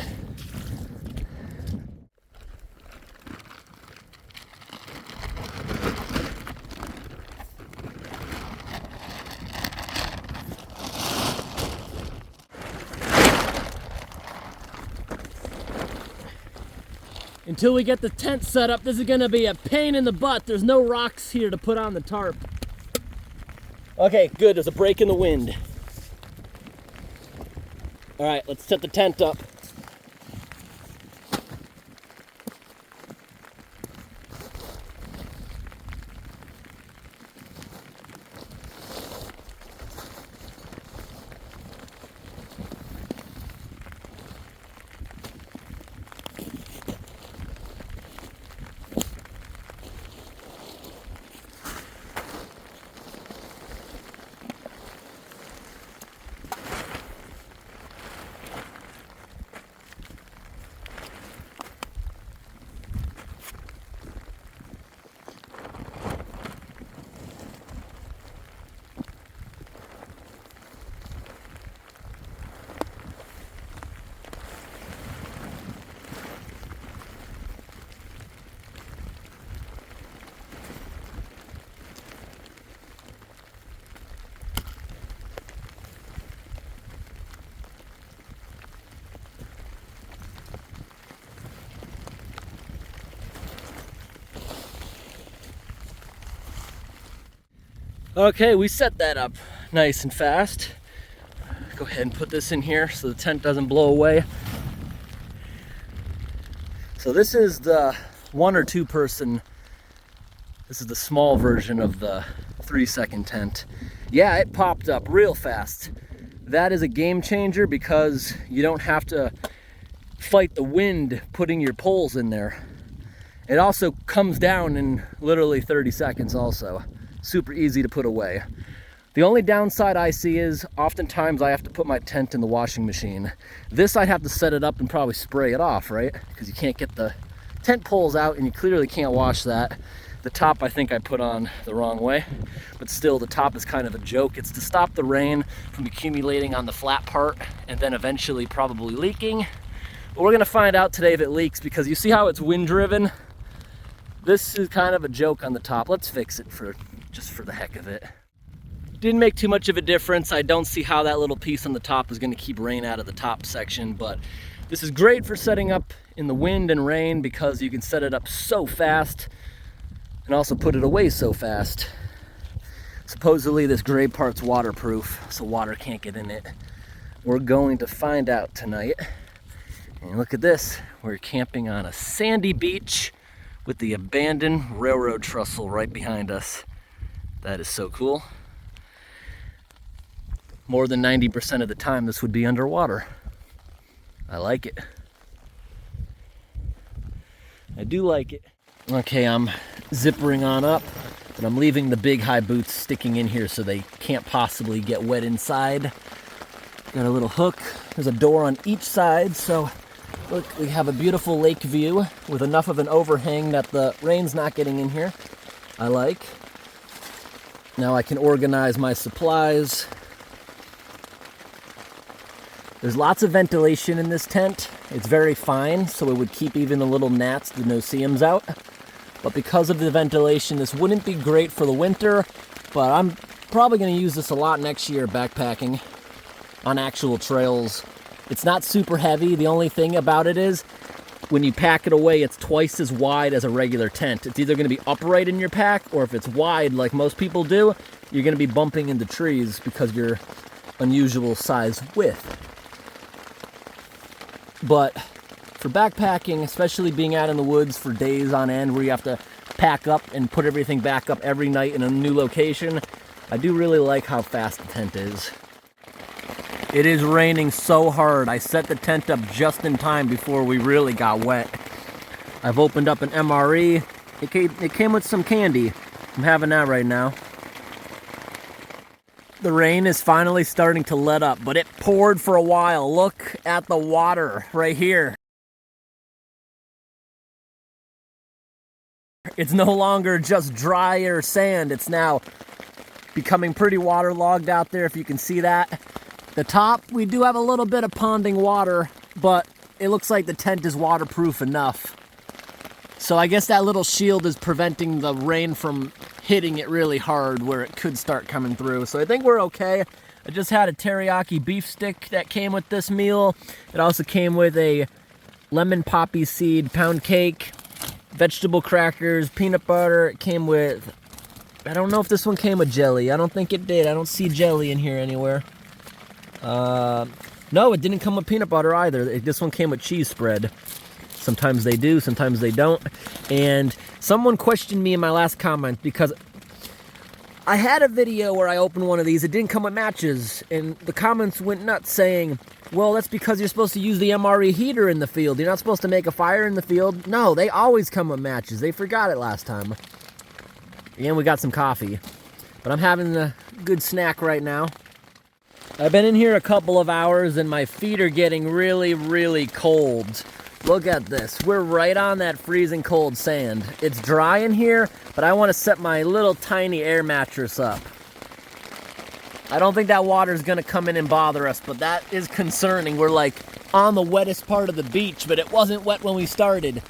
Until we get the tent set up, this is gonna be a pain in the butt. There's no rocks here to put on the tarp. Okay, good, there's a break in the wind. All right, let's set the tent up. Okay, we set that up nice and fast. Go ahead and put this in here so the tent doesn't blow away. So this is the 1 or 2 person, this is the small version of the 3-second tent. Yeah, it popped up real fast. That is a game changer because you don't have to fight the wind putting your poles in there. It also comes down in literally 30 seconds also. Super easy to put away. The only downside I see is oftentimes I have to put my tent in the washing machine. This I'd have to set it up and probably spray it off, right? Because you can't get the tent poles out and you clearly can't wash that. The top I think I put on the wrong way, but still the top is kind of a joke. It's to stop the rain from accumulating on the flat part and then eventually probably leaking. But we're gonna find out today if it leaks because you see how it's wind driven? This is kind of a joke on the top. Let's fix it just for the heck of it. Didn't make too much of a difference. I don't see how that little piece on the top is gonna keep rain out of the top section, but this is great for setting up in the wind and rain because you can set it up so fast and also put it away so fast. Supposedly this gray part's waterproof, so water can't get in it. We're going to find out tonight. And look at this. We're camping on a sandy beach with the abandoned railroad trestle right behind us. That is so cool. More than 90% of the time this would be underwater. I like it. I do like it. Okay, I'm zippering on up, but I'm leaving the big high boots sticking in here so they can't possibly get wet inside. Got a little hook. There's a door on each side, so look, we have a beautiful lake view with enough of an overhang that the rain's not getting in here. I like. Now I can organize my supplies. There's lots of ventilation in this tent. It's very fine, so it would keep even the little gnats, the no-see-ums out. But because of the ventilation, this wouldn't be great for the winter, but I'm probably going to use this a lot next year backpacking on actual trails. It's not super heavy. The only thing about it is when you pack it away, it's twice as wide as a regular tent. It's either going to be upright in your pack, or if it's wide like most people do, you're going to be bumping into trees because of your unusual size width. But for backpacking, especially being out in the woods for days on end where you have to pack up and put everything back up every night in a new location, I do really like how fast the tent is. It is raining so hard. I set the tent up just in time before we really got wet. I've opened up an MRE. It came with some candy. I'm having that right now. The rain is finally starting to let up, but it poured for a while. Look at the water right here. It's no longer just drier sand. It's now becoming pretty waterlogged out there, if you can see that. The top, we do have a little bit of ponding water, but it looks like the tent is waterproof enough. So I guess that little shield is preventing the rain from hitting it really hard where it could start coming through. So I think we're okay. I just had a teriyaki beef stick that came with this meal. It also came with a lemon poppy seed pound cake, vegetable crackers, peanut butter. It came with, I don't know if this one came with jelly. I don't think it did. I don't see jelly in here anywhere. No, it didn't come with peanut butter either. This one came with cheese spread. Sometimes they do, sometimes they don't. And someone questioned me in my last comment because I had a video where I opened one of these. It didn't come with matches, and the comments went nuts saying, well, that's because you're supposed to use the MRE heater in the field. You're not supposed to make a fire in the field. No, they always come with matches. They forgot it last time. And we got some coffee. But I'm having a good snack right now. I've been in here a couple of hours and my feet are getting really, really cold. Look at this. We're right on that freezing cold sand. It's dry in here, but I want to set my little tiny air mattress up. I don't think that water's going to come in and bother us, but that is concerning. We're like on the wettest part of the beach, but it wasn't wet when we started.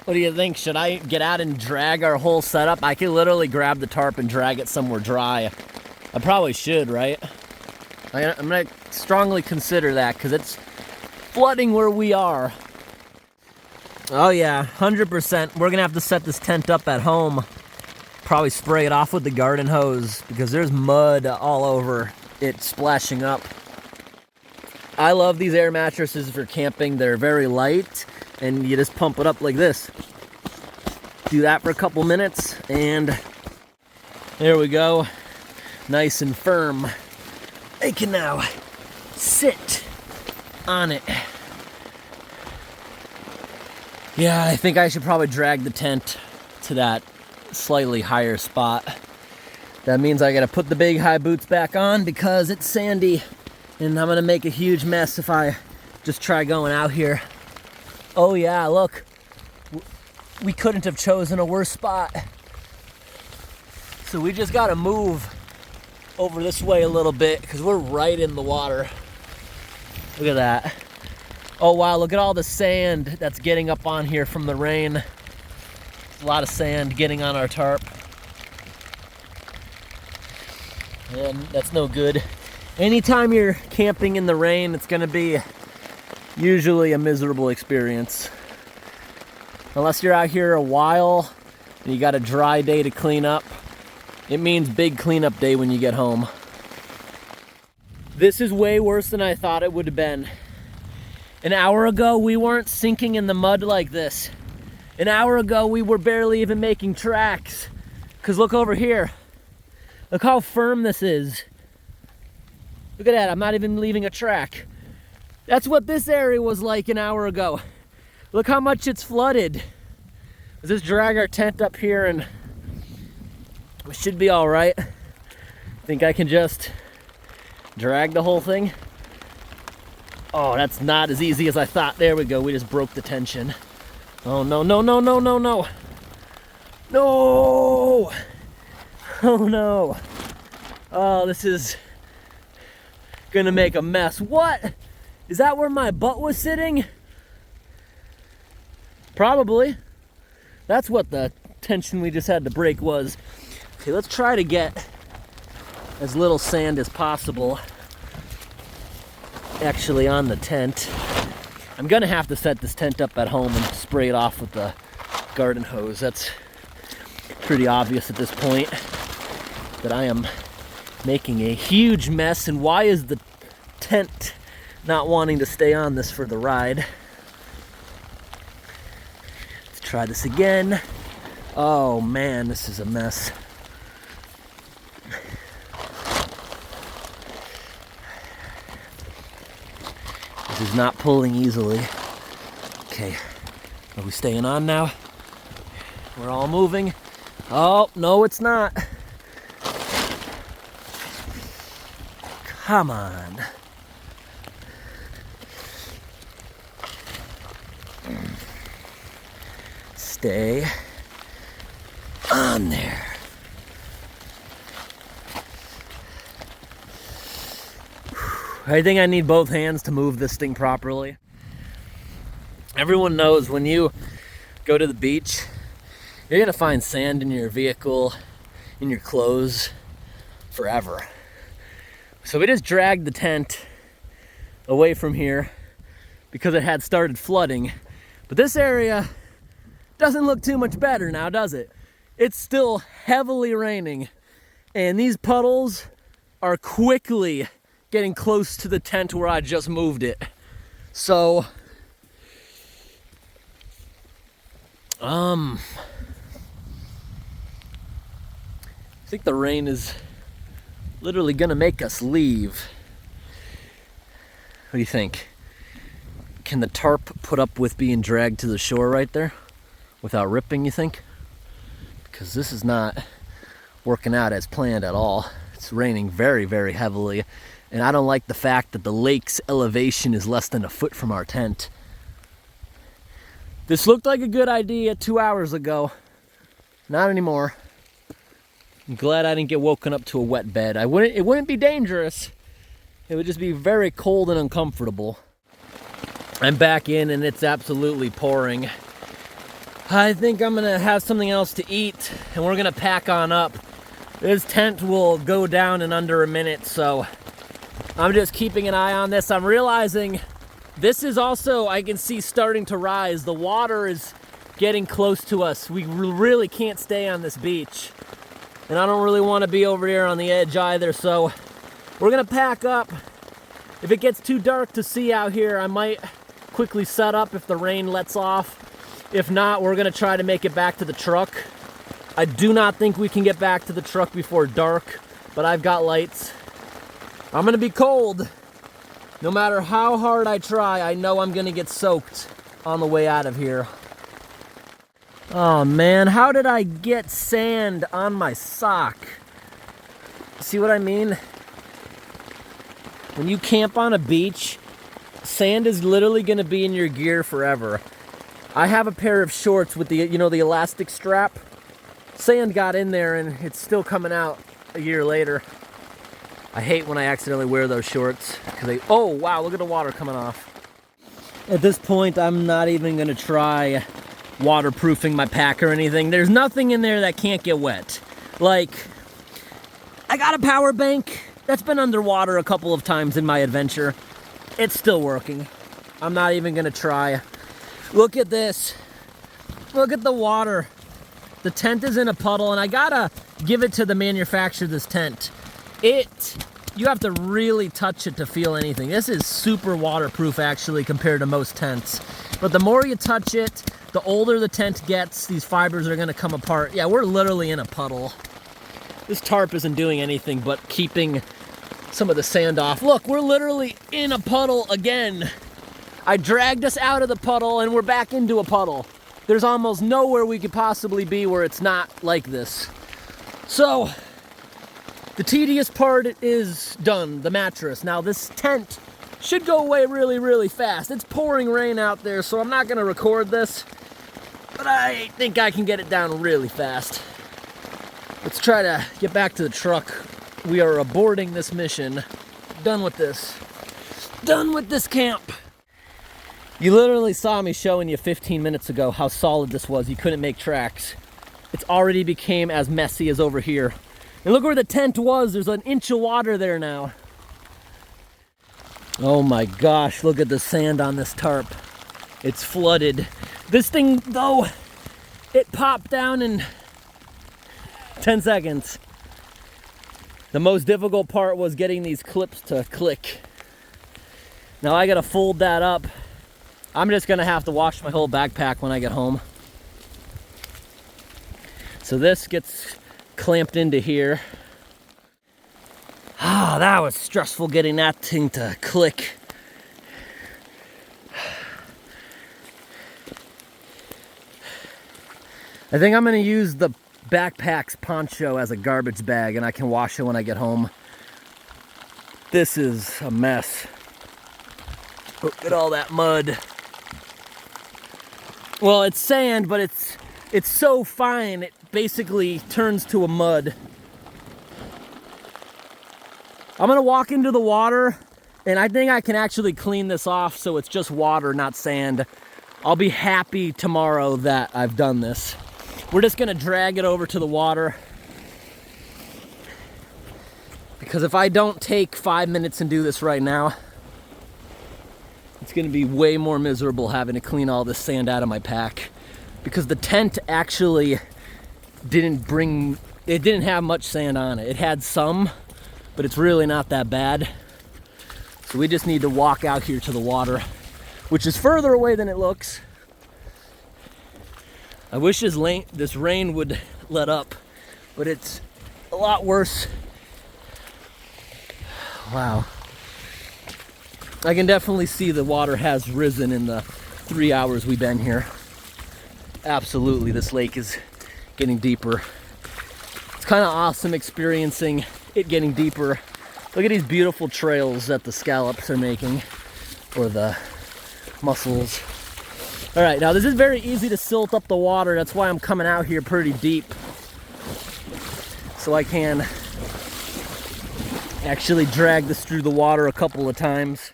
What do you think? Should I get out and drag our whole setup? I could literally grab the tarp and drag it somewhere dry. I probably should, right? I'm going to strongly consider that because it's flooding where we are. Oh yeah, 100%. We're going to have to set this tent up at home. Probably spray it off with the garden hose because there's mud all over it splashing up. I love these air mattresses for camping. They're very light and you just pump it up like this. Do that for a couple minutes and there we go. Nice and firm. I can now sit on it. Yeah, I think I should probably drag the tent to that slightly higher spot. That means I gotta put the big high boots back on because it's sandy and I'm gonna make a huge mess if I just try going out here. Oh yeah, look. We couldn't have chosen a worse spot. So we just gotta move over this way a little bit because we're right in the water. Look at that. Oh wow, look at all the sand that's getting up on here from the rain. A lot of sand getting on our tarp. And that's no good. Anytime you're camping in the rain, it's gonna be usually a miserable experience. Unless you're out here a while and you got a dry day to clean up. It means big cleanup day when you get home. This is way worse than I thought it would have been. An hour ago, we weren't sinking in the mud like this. An hour ago, we were barely even making tracks. Because look over here. Look how firm this is. Look at that, I'm not even leaving a track. That's what this area was like an hour ago. Look how much it's flooded. Let's just drag our tent up here and we should be all right. Think I can just drag the whole thing? Oh, that's not as easy as I thought. There we go, we just broke the tension. Oh, no, no, no, no, no, no. No! Oh, no. Oh, this is gonna make a mess. What? Is that where my butt was sitting? Probably. That's what the tension we just had to break was. Okay, let's try to get as little sand as possible actually on the tent. I'm gonna have to set this tent up at home and spray it off with the garden hose. That's pretty obvious at this point that I am making a huge mess. And why is the tent not wanting to stay on this for the ride? Let's try this again. Oh man, this is a mess. This is not pulling easily. Okay, are we staying on now? We're all moving. Oh, no, it's not. Come on. Stay on there. I think I need both hands to move this thing properly. Everyone knows when you go to the beach, you're gonna find sand in your vehicle, in your clothes, forever. So we just dragged the tent away from here because it had started flooding. But this area doesn't look too much better now, does it? It's still heavily raining, and these puddles are quickly getting close to the tent where I just moved it. So, I think the rain is literally gonna make us leave. What do you think? Can the tarp put up with being dragged to the shore right there without ripping, you think? Because this is not working out as planned at all. It's raining very, very heavily. And I don't like the fact that the lake's elevation is less than a foot from our tent. This looked like a good idea 2 hours ago. Not anymore. I'm glad I didn't get woken up to a wet bed. It wouldn't be dangerous. It would just be very cold and uncomfortable. I'm back in and it's absolutely pouring. I think I'm gonna have something else to eat and we're gonna pack on up. This tent will go down in under a minute, so I'm just keeping an eye on this. I'm realizing this is also, I can see, starting to rise. The water is getting close to us. We really can't stay on this beach. And I don't really want to be over here on the edge either, so we're gonna pack up. If it gets too dark to see out here, I might quickly set up if the rain lets off. If not, we're gonna try to make it back to the truck. I do not think we can get back to the truck before dark, but I've got lights. I'm gonna be cold. No matter how hard I try, I know I'm gonna get soaked on the way out of here. Oh man, how did I get sand on my sock? See what I mean? When you camp on a beach, sand is literally gonna be in your gear forever. I have a pair of shorts with the, the elastic strap. Sand got in there and it's still coming out a year later. I hate when I accidentally wear those shorts because oh wow, look at the water coming off. At this point, I'm not even gonna try waterproofing my pack or anything. There's nothing in there that can't get wet. Like, I got a power bank that's been underwater a couple of times in my adventure. It's still working. I'm not even gonna try. Look at this. Look at the water. The tent is in a puddle, and I gotta give it to the manufacturer of this tent. It you have to really touch it to feel anything. This is super waterproof actually compared to most tents. But the more you touch it, the older the tent gets, these fibers are gonna come apart. Yeah, we're literally in a puddle. This tarp isn't doing anything but keeping some of the sand off. Look, we're literally in a puddle again. I dragged us out of the puddle and we're back into a puddle. There's almost nowhere we could possibly be where it's not like this. So, the tedious part is done, the mattress. Now this tent should go away really, really fast. It's pouring rain out there, so I'm not gonna record this, but I think I can get it down really fast. Let's try to get back to the truck. We are aborting this mission. Done with this. Done with this camp. You literally saw me showing you 15 minutes ago how solid this was. You couldn't make tracks. It's already became as messy as over here. And look where the tent was. There's an inch of water there now. Oh my gosh, look at the sand on this tarp. It's flooded. This thing, though, it popped down in 10 seconds. The most difficult part was getting these clips to click. Now I gotta fold that up. I'm just gonna have to wash my whole backpack when I get home. So this gets clamped into here. Ah, that was stressful getting that thing to click. I think I'm gonna use the backpack's poncho as a garbage bag and I can wash it when I get home. This is a mess. Look at all that mud. Well, it's sand, but it's so fine it basically turns to a mud. I'm gonna walk into the water and I think I can actually clean this off so it's just water, not sand. I'll be happy tomorrow that I've done this. We're just gonna drag it over to the water because if I don't take 5 minutes and do this right now, it's gonna be way more miserable having to clean all this sand out of my pack because the tent actually didn't have much sand on it. It had some, but it's really not that bad. So we just need to walk out here to the water, which is further away than it looks. I wish this rain would let up, but it's a lot worse. Wow. I can definitely see the water has risen in the 3 hours we've been here. Absolutely, this lake is getting deeper. It's kind of awesome experiencing it getting deeper. Look at these beautiful trails that the scallops are making, or the mussels. All right, now this is very easy to silt up the water. That's why I'm coming out here pretty deep, so I can actually drag this through the water a couple of times.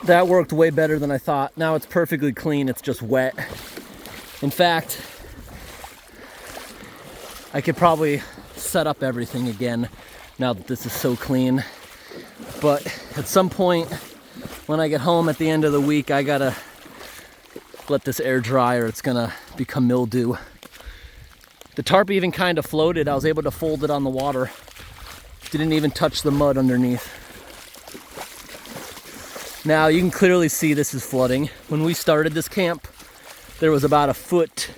That worked way better than I thought. Now it's perfectly clean, it's just wet. In fact, I could probably set up everything again now that this is so clean. But at some point when I get home at the end of the week, I gotta let this air dry or it's gonna become mildew. The tarp even kind of floated. I was able to fold it on the water. Didn't even touch the mud underneath. Now you can clearly see this is flooding. When we started this camp, there was about a foot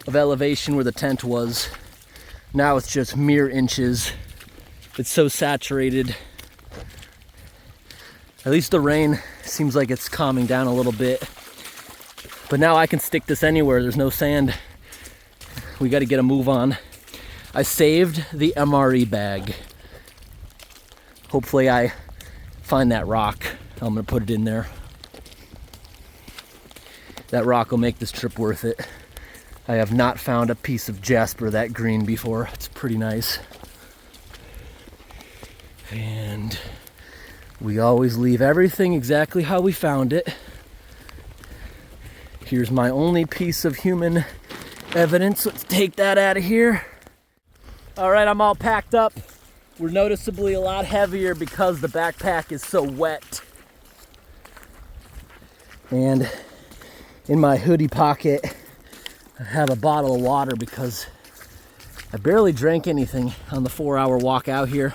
of elevation where the tent was. Now it's just mere inches. It's so saturated. At least the rain seems like it's calming down a little bit. But now I can stick this anywhere. There's no sand. We got to get a move on. I saved the MRE bag. Hopefully I find that rock. I'm going to put it in there. That rock will make this trip worth it. I have not found a piece of jasper that green before. It's pretty nice. And we always leave everything exactly how we found it. Here's my only piece of human evidence. Let's take that out of here. All right, I'm all packed up. We're noticeably a lot heavier because the backpack is so wet. And in my hoodie pocket, I have a bottle of water because I barely drank anything on the 4-hour walk out here.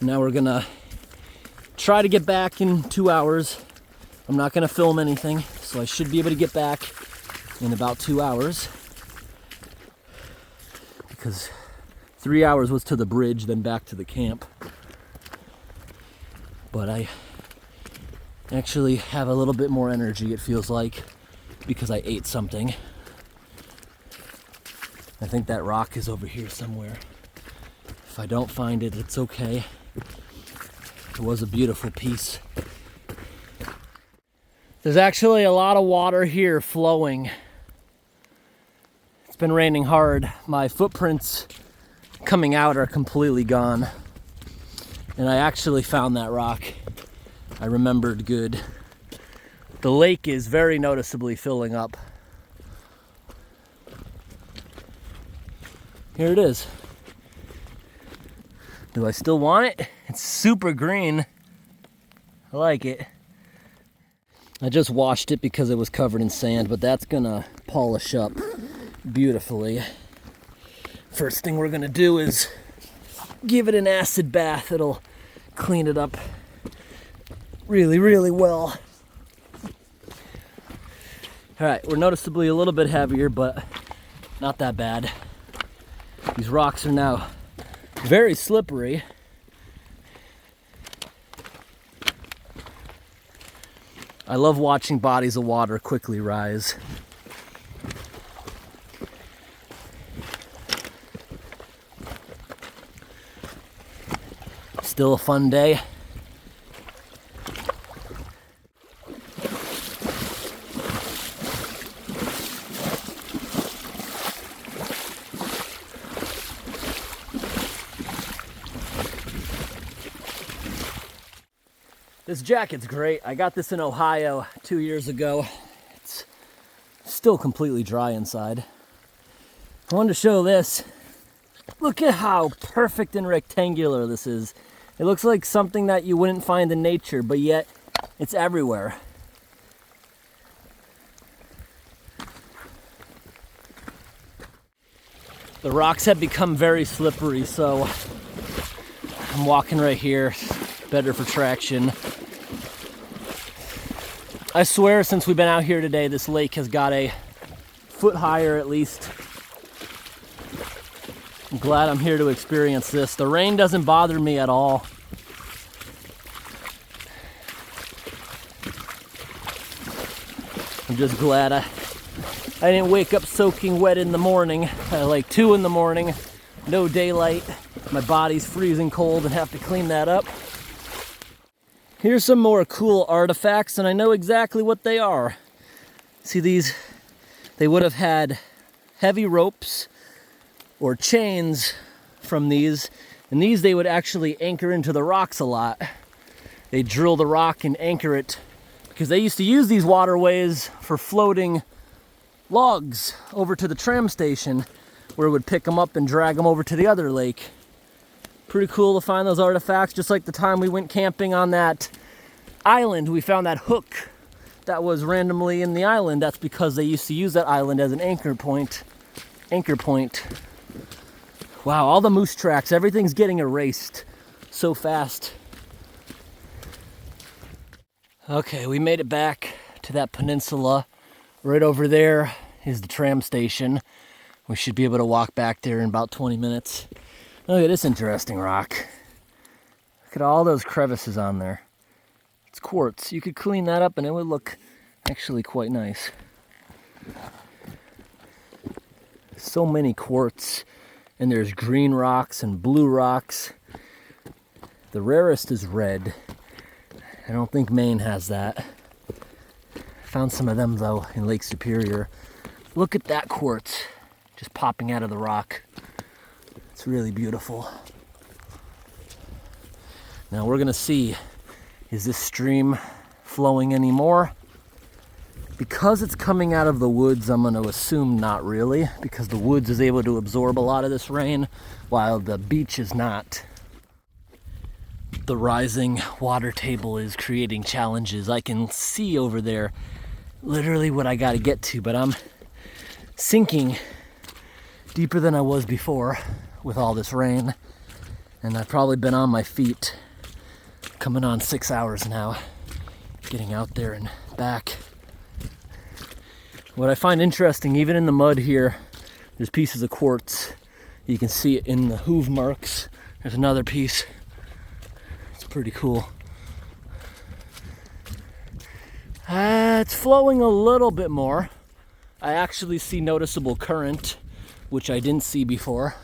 Now we're gonna try to get back in 2 hours. I'm not gonna film anything, so I should be able to get back in about 2 hours. Because 3 hours was to the bridge, then back to the camp. But I actually have a little bit more energy, it feels like, because I ate something. I think that rock is over here somewhere. If I don't find it, it's okay. It was a beautiful piece. There's actually a lot of water here flowing. It's been raining hard. My footprints coming out are completely gone. And I actually found that rock. I remembered good. The lake is very noticeably filling up. Here it is. Do I still want it? It's super green. I like it. I just washed it because it was covered in sand, but that's gonna polish up beautifully. First thing we're gonna do is give it an acid bath. It'll clean it up really, really well. All right, we're noticeably a little bit heavier, but not that bad. These rocks are now very slippery. I love watching bodies of water quickly rise. Still a fun day. This jacket's great. I got this in Ohio 2 years ago. It's still completely dry inside. I wanted to show this. Look at how perfect and rectangular this is. It looks like something that you wouldn't find in nature, but yet it's everywhere. The rocks have become very slippery, so I'm walking right here. Better for traction. I swear, since we've been out here today, this lake has got a foot higher at least. I'm glad I'm here to experience this. The rain doesn't bother me at all. I'm just glad I didn't wake up soaking wet in the morning, like 2 in the morning, no daylight. My body's freezing cold and have to clean that up. Here's some more cool artifacts, and I know exactly what they are. See these? They would have had heavy ropes or chains from these, and these they would actually anchor into the rocks a lot. They drill the rock and anchor it because they used to use these waterways for floating logs over to the tram station, where it would pick them up and drag them over to the other lake. Pretty cool to find those artifacts, just like the time we went camping on that island. We found that hook that was randomly in the island. That's because they used to use that island as an anchor point. Wow, all the moose tracks, everything's getting erased so fast. Okay, we made it back to that peninsula. Right over there is the tram station. We should be able to walk back there in about 20 minutes. Look at this interesting rock. Look at all those crevices on there. It's quartz. You could clean that up and it would look actually quite nice. So many quartz, and there's green rocks and blue rocks. The rarest is red. I don't think Maine has that. Found some of them though in Lake Superior. Look at that quartz just popping out of the rock. It's really beautiful. Now we're gonna see, is this stream flowing anymore? Because it's coming out of the woods, I'm gonna assume not really, because the woods is able to absorb a lot of this rain, while the beach is not. The rising water table is creating challenges. I can see over there literally what I gotta get to, but I'm sinking deeper than I was before with all this rain. And I've probably been on my feet coming on 6 hours now, getting out there and back. What I find interesting, even in the mud here, there's pieces of quartz. You can see it in the hoof marks. There's another piece. It's pretty cool. It's flowing a little bit more. I actually see noticeable current, which I didn't see before.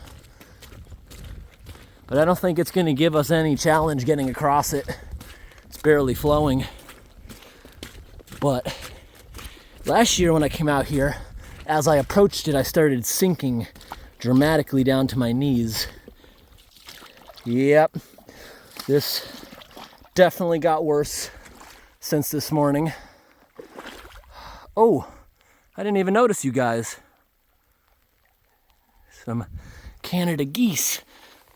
But I don't think it's going to give us any challenge getting across it. It's barely flowing. But last year when I came out here, as I approached it, I started sinking dramatically down to my knees. Yep, this definitely got worse since this morning. Oh, I didn't even notice you guys. Some Canada geese.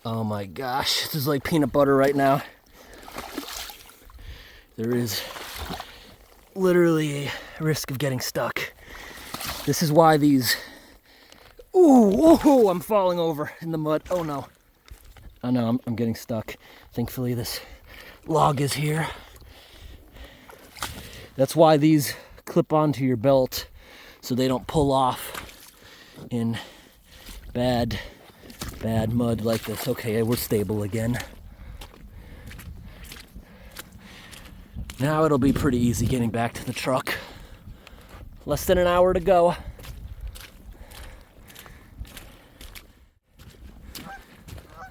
Oh my gosh, this is like peanut butter right now. There is literally a risk of getting stuck. This is why these... Ooh, I'm falling over in the mud. Oh no. Oh no, I'm getting stuck. Thankfully this log is here. That's why these clip onto your belt so they don't pull off in bad mud like this. Okay, we're stable again. Now it'll be pretty easy getting back to the truck. Less than an hour to go.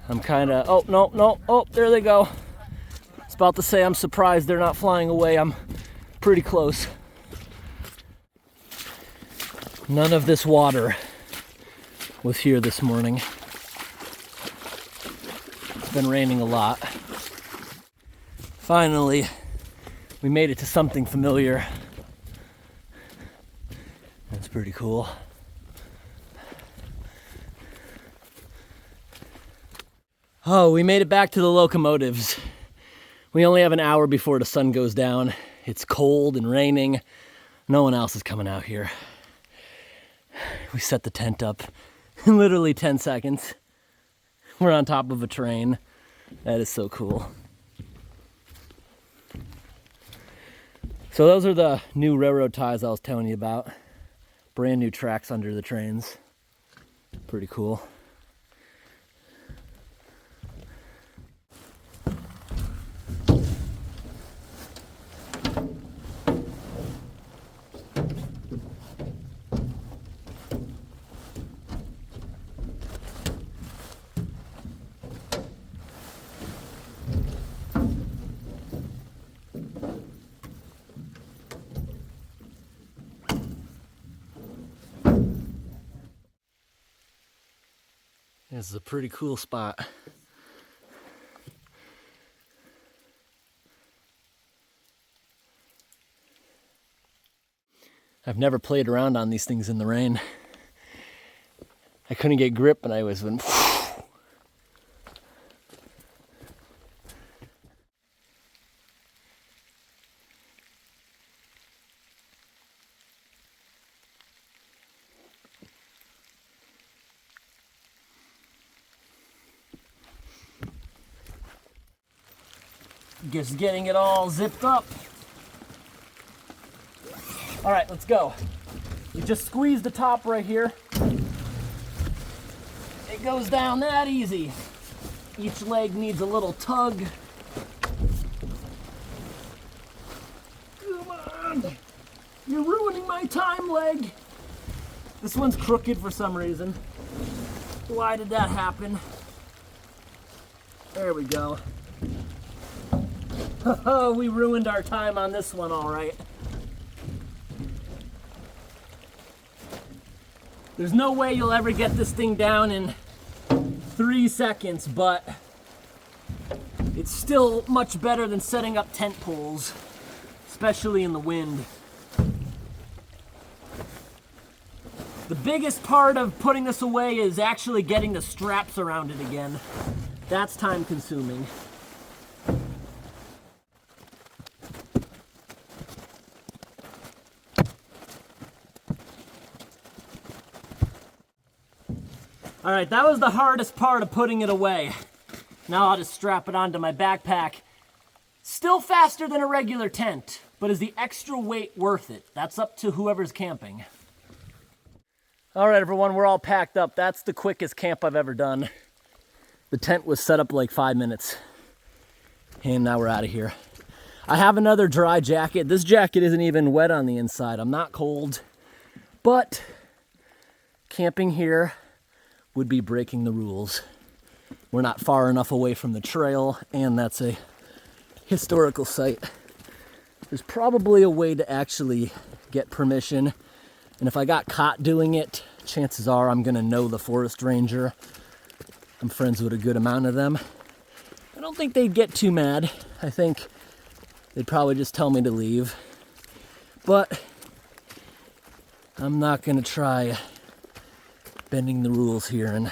I'm kind of, oh, no, oh, there they go. I was about to say I'm surprised they're not flying away. I'm pretty close. None of this water was here this morning. It's been raining a lot. Finally, we made it to something familiar. That's pretty cool. Oh, we made it back to the locomotives. We only have an hour before the sun goes down. It's cold and raining. No one else is coming out here. We set the tent up in literally 10 seconds. We're on top of a train. That is so cool. So those are the new railroad ties I was telling you about. Brand new tracks under the trains. Pretty cool. This is a pretty cool spot. I've never played around on these things in the rain. I couldn't get grip and I was went. Just getting it all zipped up. All right, let's go. You just squeeze the top right here. It goes down that easy. Each leg needs a little tug. Come on. You're ruining my time, leg. This one's crooked for some reason. Why did that happen? There we go. Oh, we ruined our time on this one, all right. There's no way you'll ever get this thing down in 3 seconds, but it's still much better than setting up tent poles, especially in the wind. The biggest part of putting this away is actually getting the straps around it again. That's time consuming. All right, that was the hardest part of putting it away. Now I'll just strap it onto my backpack. Still faster than a regular tent, but is the extra weight worth it? That's up to whoever's camping. All right, everyone, we're all packed up. That's the quickest camp I've ever done. The tent was set up like 5 minutes, and now we're out of here. I have another dry jacket. This jacket isn't even wet on the inside. I'm not cold, but camping here would be breaking the rules. We're not far enough away from the trail, and that's a historical site. There's probably a way to actually get permission, and if I got caught doing it, chances are I'm gonna know the forest ranger. I'm friends with a good amount of them. I don't think they'd get too mad. I think they'd probably just tell me to leave. But I'm not gonna try bending the rules here and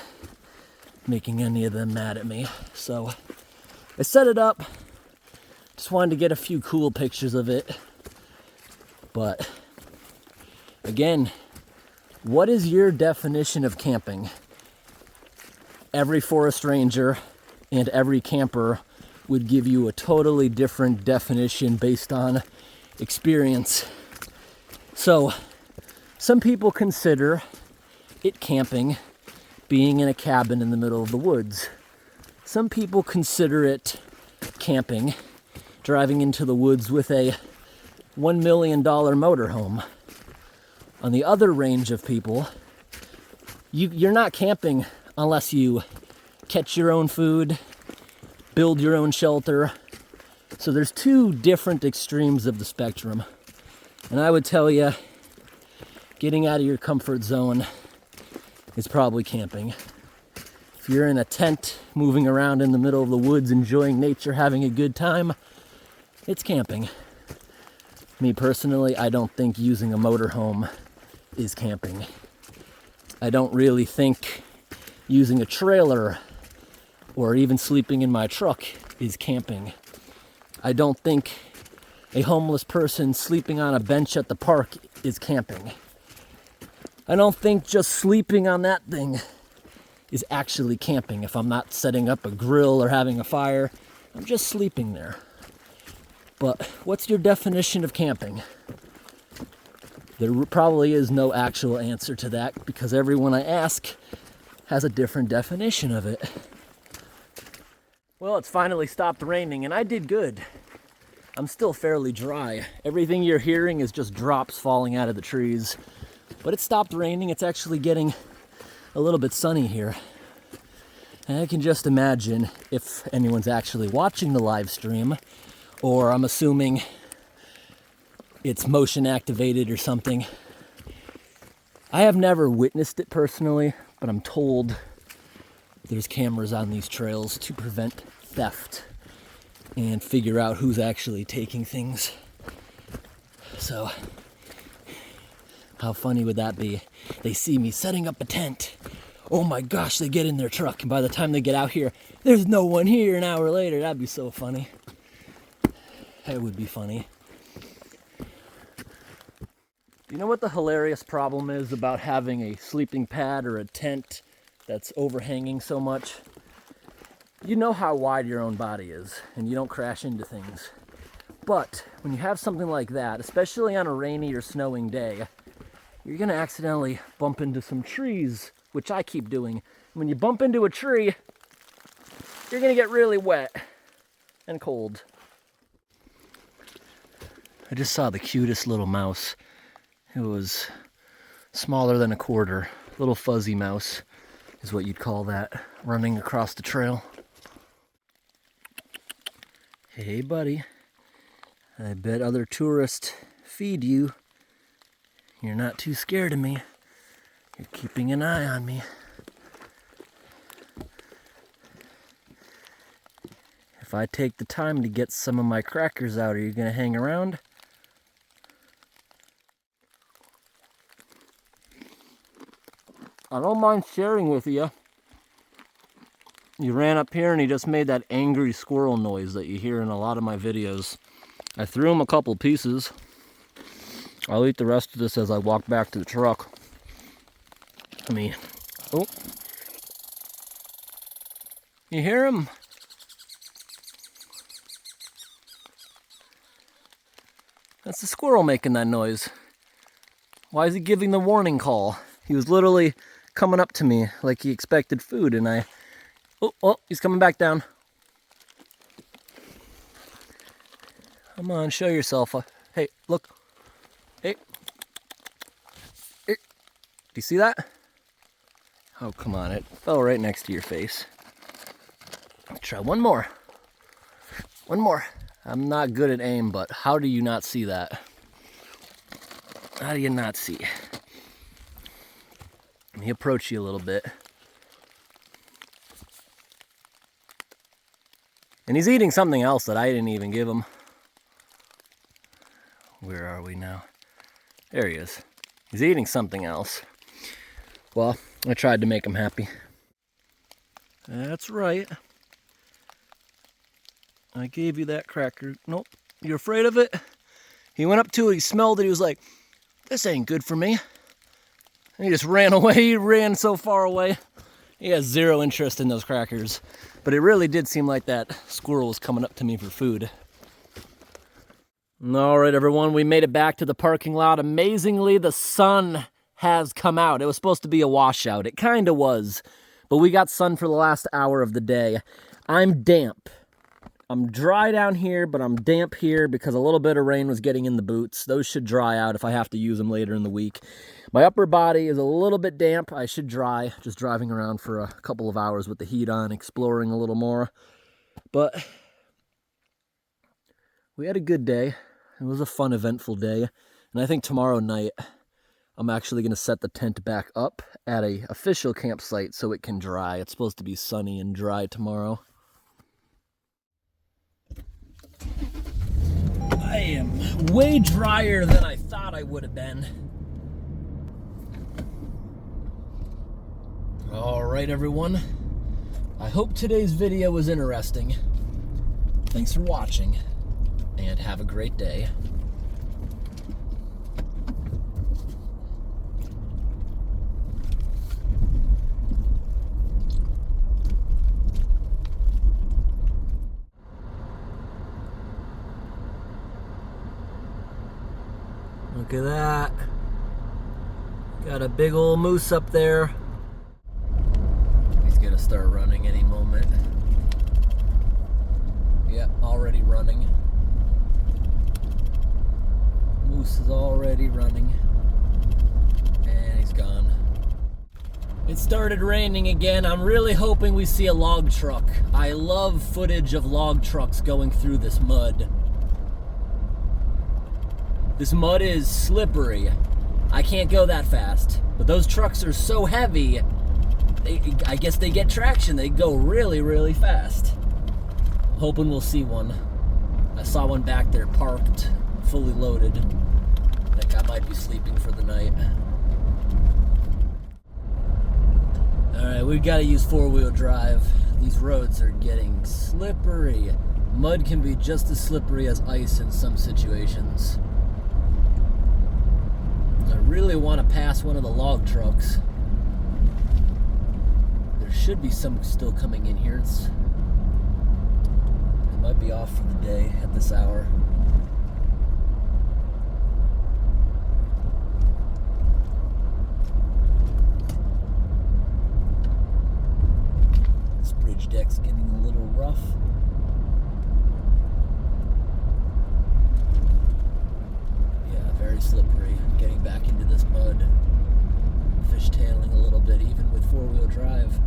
making any of them mad at me. So I set it up. Just wanted to get a few cool pictures of it. But again, what is your definition of camping? Every forest ranger and every camper would give you a totally different definition based on experience. So some people consider it camping being in a cabin in the middle of the woods. Some people consider it camping driving into the woods with a $1 million motorhome. On the other range of people, you're not camping unless you catch your own food, build your own shelter. So there's two different extremes of the spectrum. And I would tell you, getting out of your comfort zone is probably camping. If you're in a tent, moving around in the middle of the woods, enjoying nature, having a good time, it's camping. Me personally, I don't think using a motorhome is camping. I don't really think using a trailer or even sleeping in my truck is camping. I don't think a homeless person sleeping on a bench at the park is camping. I don't think just sleeping on that thing is actually camping. If I'm not setting up a grill or having a fire, I'm just sleeping there. But what's your definition of camping? There probably is no actual answer to that because everyone I ask has a different definition of it. Well, it's finally stopped raining and I did good. I'm still fairly dry. Everything you're hearing is just drops falling out of the trees. But it stopped raining. It's actually getting a little bit sunny here. And I can just imagine if anyone's actually watching the live stream, or I'm assuming it's motion activated or something. I have never witnessed it personally, but I'm told there's cameras on these trails to prevent theft and figure out who's actually taking things. So, how funny would that be? They see me setting up a tent. Oh my gosh, they get in their truck, and by the time they get out here, there's no one here an hour later. That'd be so funny. It would be funny. You know what the hilarious problem is about having a sleeping pad or a tent that's overhanging so much? You know how wide your own body is, and you don't crash into things. But when you have something like that, especially on a rainy or snowing day, you're gonna accidentally bump into some trees, which I keep doing. When you bump into a tree, you're gonna get really wet and cold. I just saw the cutest little mouse. It was smaller than a quarter. Little fuzzy mouse is what you'd call that, running across the trail. Hey buddy, I bet other tourists feed you. You're not too scared of me. You're keeping an eye on me. If I take the time to get some of my crackers out, are you gonna hang around? I don't mind sharing with you. He ran up here and he just made that angry squirrel noise that you hear in a lot of my videos. I threw him a couple pieces. I'll eat the rest of this as I walk back to the truck. Oh. You hear him? That's the squirrel making that noise. Why is he giving the warning call? He was literally coming up to me like he expected food, and I... Oh, he's coming back down. Come on, show yourself. Hey, look. Hey. Here. Do you see that? Oh, come on. It fell right next to your face. Let's try one more. One more. I'm not good at aim, but how do you not see that? How do you not see? Let me approach you a little bit. And he's eating something else that I didn't even give him. Where are we now? There he is. He's eating something else. Well, I tried to make him happy. That's right. I gave you that cracker. Nope. You're afraid of it? He went up to it, he smelled it, he was like, this ain't good for me. And he just ran away. He ran so far away. He has zero interest in those crackers. But it really did seem like that squirrel was coming up to me for food. All right, everyone, we made it back to the parking lot. Amazingly, the sun has come out. It was supposed to be a washout. It kind of was. But we got sun for the last hour of the day. I'm damp. I'm dry down here, but I'm damp here because a little bit of rain was getting in the boots. Those should dry out if I have to use them later in the week. My upper body is a little bit damp. I should dry, just driving around for a couple of hours with the heat on, exploring a little more. But we had a good day. It was a fun, eventful day. And I think tomorrow night, I'm actually going to set the tent back up at an official campsite so it can dry. It's supposed to be sunny and dry tomorrow. I am way drier than I thought I would have been. All right, everyone. I hope today's video was interesting. Thanks for watching, and have a great day. Look at that. Got a big old moose up there. He's gonna start running any moment. Yep, already running. Moose is already running. And he's gone. It started raining again. I'm really hoping we see a log truck. I love footage of log trucks going through this mud. This mud is slippery. I can't go that fast. But those trucks are so heavy, I guess they get traction. They go really, really fast. Hoping we'll see one. I saw one back there parked, fully loaded. I think I might be sleeping for the night. Alright, we've got to use four-wheel drive. These roads are getting slippery. Mud can be just as slippery as ice in some situations. I really want to pass one of the log trucks. There should be some still coming in here. It might be off for the day at this hour. This bridge deck's getting a little rough. Very slippery, getting back into this mud, fishtailing a little bit even with four-wheel drive.